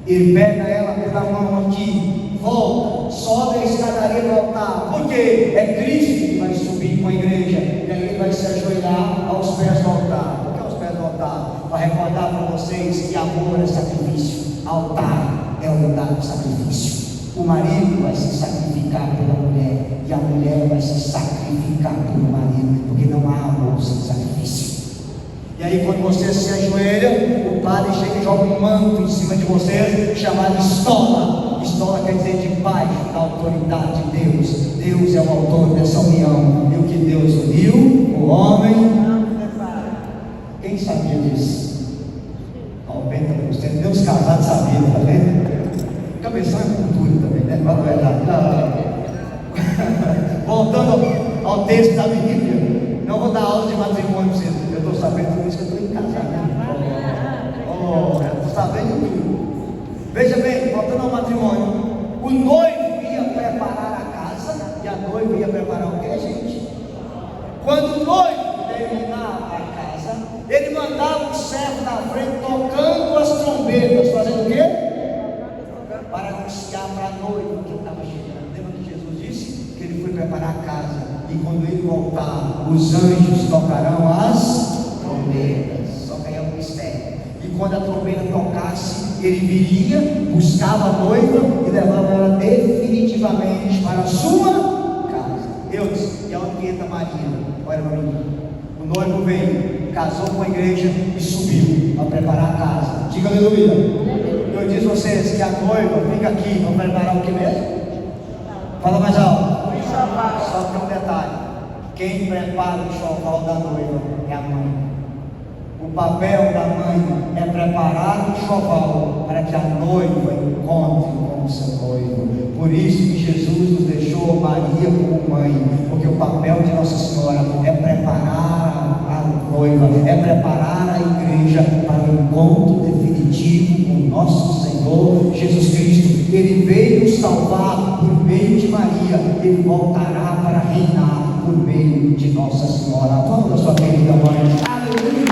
Ele pega ela pela mão aqui, volta, sobe a escadaria do altar. Por quê? É Cristo que vai subir com a igreja, e aí ele vai se ajoelhar aos pés do altar. Por que aos pés do altar? Para recordar para vocês que amor é sacrifício. Altar é o lugar do sacrifício. O marido vai se sacrificar pela mulher, e a mulher vai se sacrificar pelo marido, porque não há amor sem sacrifício. E aí, quando você se ajoelha, o padre chega e joga um manto em cima de você, chamado estola. Estola quer dizer debaixo da autoridade de Deus. Deus é o autor dessa união, e o que Deus uniu, o homem não separa. Quem sabia disso? 90%. Deus casados sabiam, tá vendo? Cabeção é cultura também, né? Fala a verdade. Voltando ao texto da Bíblia, não vou dar aula de matrimônio para vocês. Eu estou sabendo por isso que eu estou em casa, né? Estou sabendo tudo. Veja bem, voltando ao matrimônio, o noivo ia preparar a casa e a noiva ia preparar o que, gente? Quando o noivo terminava a casa, ele mandava o servo na frente tocando as trombetas, fazendo o quê? Para anunciar para a noiva que estava chegando. Lembra que Jesus disse que ele foi preparar a casa, e quando ele voltar, os anjos tocarão as trombetas. Só que aí é um mistério. E quando a trombeta tocasse, ele viria, buscava a noiva e levava ela definitivamente para a sua casa. Deus, e aonde que entra Maria? Olha para mim. O noivo veio, casou com a igreja e subiu para preparar a casa. Diga aleluia. Eu disse a vocês que a noiva fica aqui para preparar o que mesmo? Fala mais alto. Só que tem um detalhe: quem prepara o enxoval da noiva é a mãe. O papel da mãe é preparar o enxoval para que a noiva encontre com o seu noivo. Por isso que Jesus nos deixou Maria como mãe, porque o papel de Nossa Senhora é preparar a noiva, é preparar a igreja para o encontro definitivo com nosso Senhor Jesus Cristo. Ele veio nos salvar por meio de Maria, ele voltará para reinar por meio de Nossa Senhora. Aplauda a sua querida mãe. Aleluia!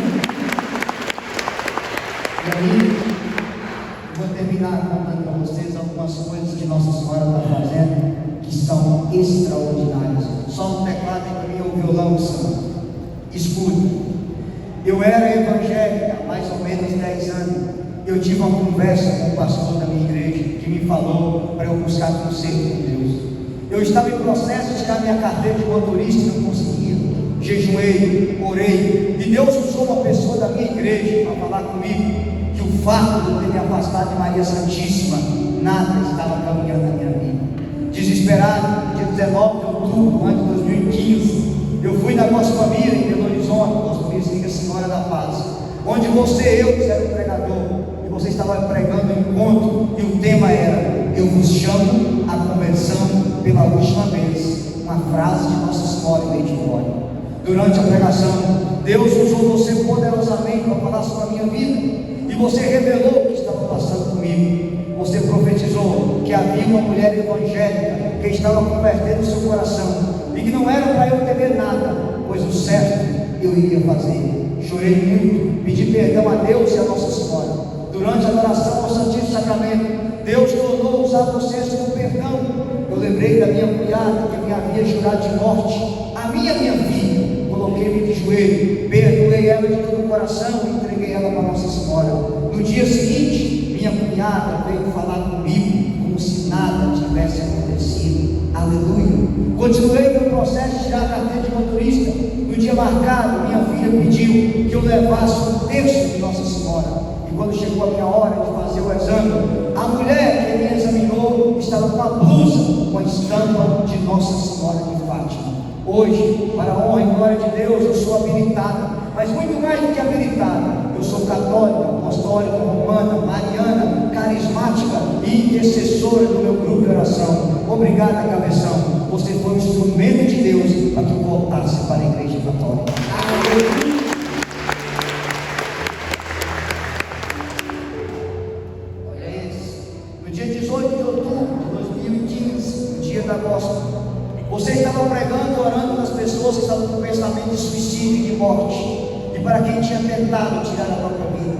E aí, vou terminar contando para vocês algumas coisas que Nossa Senhora está fazendo, que são extraordinárias. Só um teclado para mim, o violão, santo. Escuta, eu era evangélica há mais ou menos 10 anos. Eu tive uma conversa com o pastor da minha igreja, que me falou para eu buscar conselho com Deus. Eu estava em processo de tirar minha carteira de motorista e não conseguia. Jejuei, orei, e Deus usou uma pessoa da minha igreja para falar comigo que o fato de eu ter me afastado de Maria Santíssima, nada estava caminhando na minha vida. Desesperado, no dia 19 de outubro, ano de 2015, eu fui na nossa família em Belo Horizonte, nossa família se liga Senhora da Paz, onde você e eu, que era o pregador, e você estava pregando um encontro, e o tema era: eu vos chamo à conversão pela última vez. Uma frase de Nossa Senhora em Medjugorje. Durante a pregação, Deus usou você poderosamente para falar sobre a minha vida, e você revelou o que estava passando comigo. Você profetizou que havia uma mulher evangélica que estava convertendo o seu coração, e que não era para eu temer nada, pois o certo eu iria fazer. Chorei muito, pedi perdão a Deus e a Nossa Senhora. Durante a adoração ao Santíssimo Sacramento, Deus tornou a usar vocês como perdão. Eu lembrei da minha cunhada que me havia jurado de morte, a minha filha. Coloquei-me de joelho, perdoei ela de todo o coração e entreguei ela para Nossa Senhora. No dia seguinte, minha cunhada veio falar comigo como se nada tivesse acontecido. Aleluia. Continuei meu processo de tirar a carteira de motorista. No dia marcado, minha filha pediu que eu levasse um terço de Nossa Senhora. E quando chegou a minha hora de fazer o exame, a mulher que me examinou estava com a blusa com a estampa de Nossa Senhora de Fátima. Hoje, para a honra e glória de Deus, eu sou habilitada, mas muito mais do que habilitada, eu sou católica, apostólica, romana, mariana, carismática e intercessora do meu grupo de oração. Obrigado, cabeção. Você foi um instrumento de Deus para que eu voltasse para a igreja católica. Olha isso. No dia 18 de outubro de 2015, no dia da gospel, você estava pregando, orando nas pessoas que estavam com pensamento de suicídio e de morte, e para quem tinha tentado tirar a própria vida.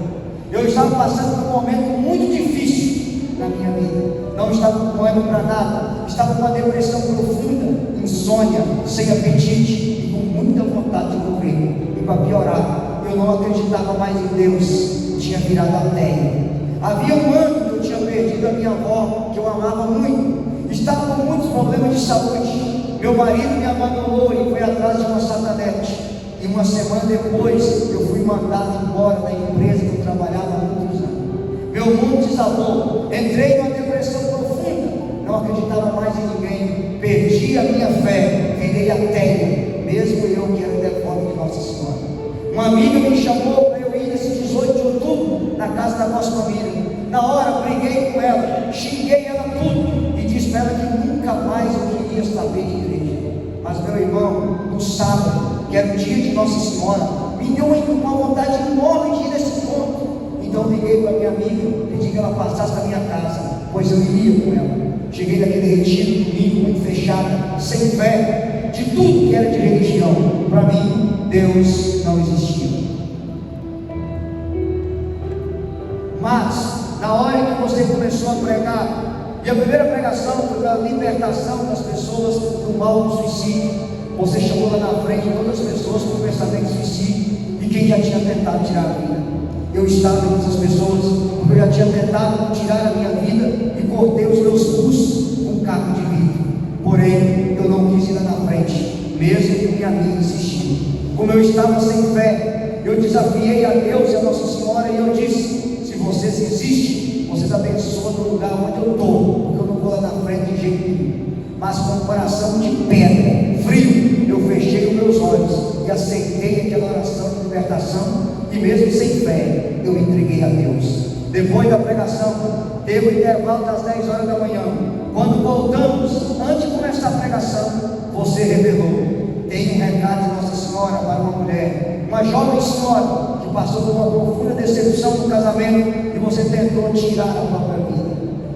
Eu estava passando por um momento muito difícil na minha vida, não estava com ânimo para nada, estava com uma depressão profunda, insônia, sem apetite e com muita vontade de morrer. E para piorar, eu não acreditava mais em Deus, tinha virado ateia. Havia um ano que eu tinha perdido a minha avó, que eu amava muito, estava com muitos problemas de saúde. Meu marido me abandonou e foi atrás de uma satanete. E uma semana depois eu fui mandado embora da empresa que eu trabalhava há muitos anos. Meu mundo desabou, entrei numa depressão profunda, não acreditava mais em ninguém, perdi a minha fé, virei ateia, mesmo eu que era devoto de Nossa Senhora. Uma amiga me chamou para eu ir nesse 18 de outubro na casa da nossa família. Na hora briguei com ela, xinguei ela tudo e disse para ela que nunca mais eu queria saber de igreja. Mas meu irmão, no sábado, que era o dia de Nossa Senhora, me deu uma vontade enorme de ir nesse ponto. Então liguei para minha amiga, pedi que ela passasse na minha casa, pois eu iria com ela. Cheguei naquele retiro domingo, muito fechada, sem fé, de tudo que era de religião. Para mim, Deus não existia. Mas na hora que você começou a pregar, e a primeira pregação foi da libertação das pessoas do mal do suicídio, você chamou lá na frente todas as pessoas com pensamento de suicídio e quem já tinha tentado tirar a vida. Eu estava entre essas pessoas, porque eu já tinha tentado tirar a minha vida e cortei os meus pulsos com um caco de vidro. Porém, eu não quis ir lá na frente, mesmo que minha amiga insistiu. Como eu estava sem fé, eu desafiei a Deus e a Nossa Senhora e eu disse: se vocês insistem, vocês abençoam no lugar onde eu estou, porque eu não vou lá na frente de jeito nenhum. Mas com o coração de pedra, frio, eu fechei os meus olhos e aceitei aquela oração de libertação, e mesmo sem fé, eu me entreguei a Deus. Depois da pregação, teve o intervalo das 10 horas da manhã. Quando voltamos, antes de começar a pregação, você revelou: tem um recado de Nossa Senhora para uma mulher, uma jovem senhora que passou por uma profunda decepção no casamento e você tentou tirar a própria vida.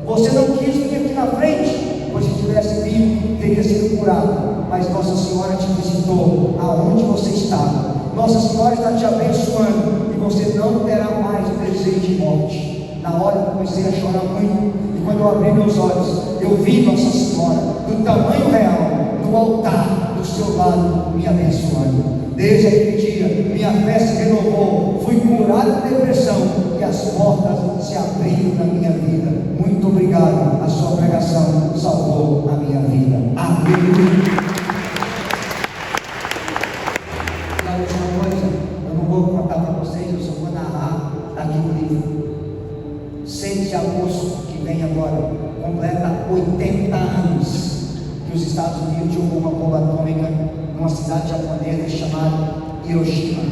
Você não quis vir aqui na frente, pois se tivesse vindo, teria sido curado, mas Nossa Senhora te visitou aonde você estava. Nossa Senhora está te abençoando e você não terá mais o desejo de morte. Na hora eu comecei a chorar muito, e quando eu abri meus olhos, eu vi Nossa Senhora, do tamanho real, no altar, do seu lado, me abençoando. Desde aquele dia, minha fé se renovou, fui curado da depressão e as portas se abriram na minha vida. Muito obrigado, a sua pregação salvou a minha vida. Amém. E a última coisa, eu não vou contar para vocês, eu só vou narrar aqui no livro. 6 de agosto, que vem agora, completa 80 anos que os Estados Unidos jogou uma bomba atômica numa cidade japonesa chamada Hiroshima.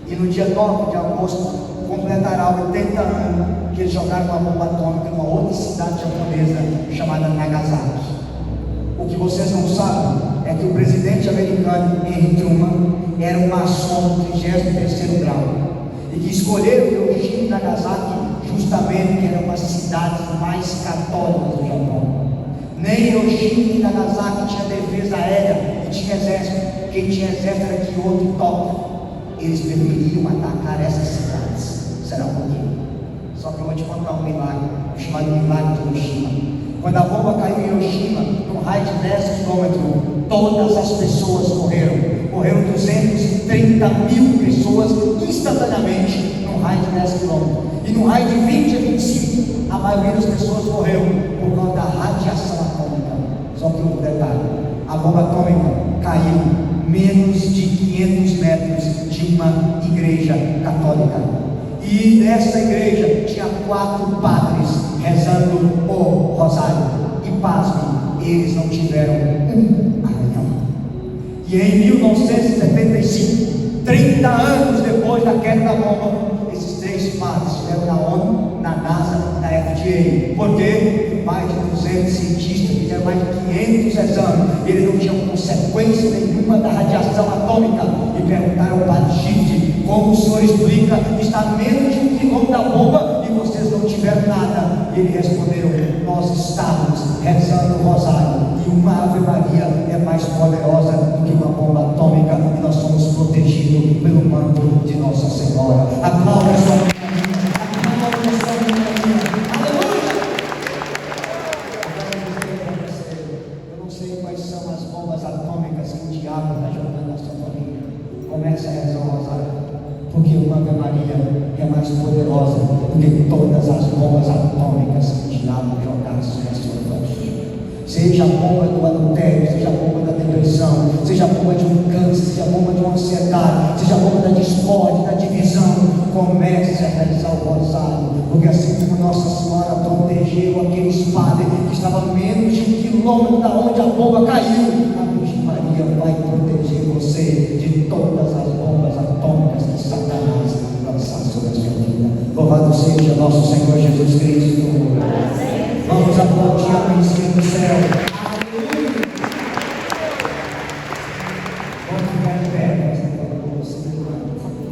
E no dia 9 de agosto completará 80 anos que eles jogaram uma bomba atômica numa outra cidade japonesa chamada Nagasaki. O que vocês não sabem é que o presidente americano Henry Truman era um maçom do 33º grau e que escolheram Hiroshima e Nagasaki justamente que eram as cidades mais católicas do Japão. Nem Hiroshima nem Nagasaki tinha defesa aérea e tinha exército. Quem tinha exército era Kyoto e Tóquio. Eles preferiam atacar essas cidades. Será por quê? Só que eu vou te contar um milagre, chamado milagre de Hiroshima. Quando a bomba caiu em Hiroshima, num raio de 10 quilômetros, todas as pessoas morreram. Morreram 230 mil pessoas instantaneamente num raio de 10 quilômetros. E no raio de 20 a 25, a maioria das pessoas morreu por causa da radiação atômica. Só que um detalhe: a bomba atômica caiu menos de 500 metros de uma igreja católica. E nessa igreja tinha 4 padres rezando o rosário. E pasmem, eles não tiveram um arranhão. E em 1975, 30 anos depois da queda da bomba, esses 3 padres estiveram na ONU, na NASA e na FDA. Porque mais de 200 cientistas fizeram mais de 500 exames. Eles não tinham consequência nenhuma da radiação atômica. E perguntaram ao padre Schiff: como o senhor explica estar a menos de 1 quilômetro da bomba e vocês não tiveram nada? E ele respondeu: nós estávamos rezando o rosário. E uma Ave Maria é mais poderosa do que uma bomba atômica. E nós somos protegidos pelo manto de Nossa Senhora. Aplauda a sua vida. Aplauda a sua vida. Aleluia! Eu não sei quais são as bombas atômicas que o diabo está jogando na sua família. Comece a rezar o rosário, porque uma Ave Maria é mais poderosa do que todas as bombas atômicas que o diabo jogar sobre a sua família. Seja a bomba do adultério, seja a bomba da depressão, seja a bomba de um câncer, seja a bomba de uma ansiedade, seja a bomba da discórdia, da divisão. Comece a realizar o rosário, porque assim como Nossa Senhora protegeu aqueles padres que estavam a menos de 1 quilômetro da onde a bomba caiu, a Virgem Maria vai proteger você de todas as bombas atômicas que Satanás lançar sobre a sua vida. Louvado seja nosso Senhor Jesus Cristo. Vamos aplaudir a Mãezinha do céu. Aleluia. Vamos ficar em pé.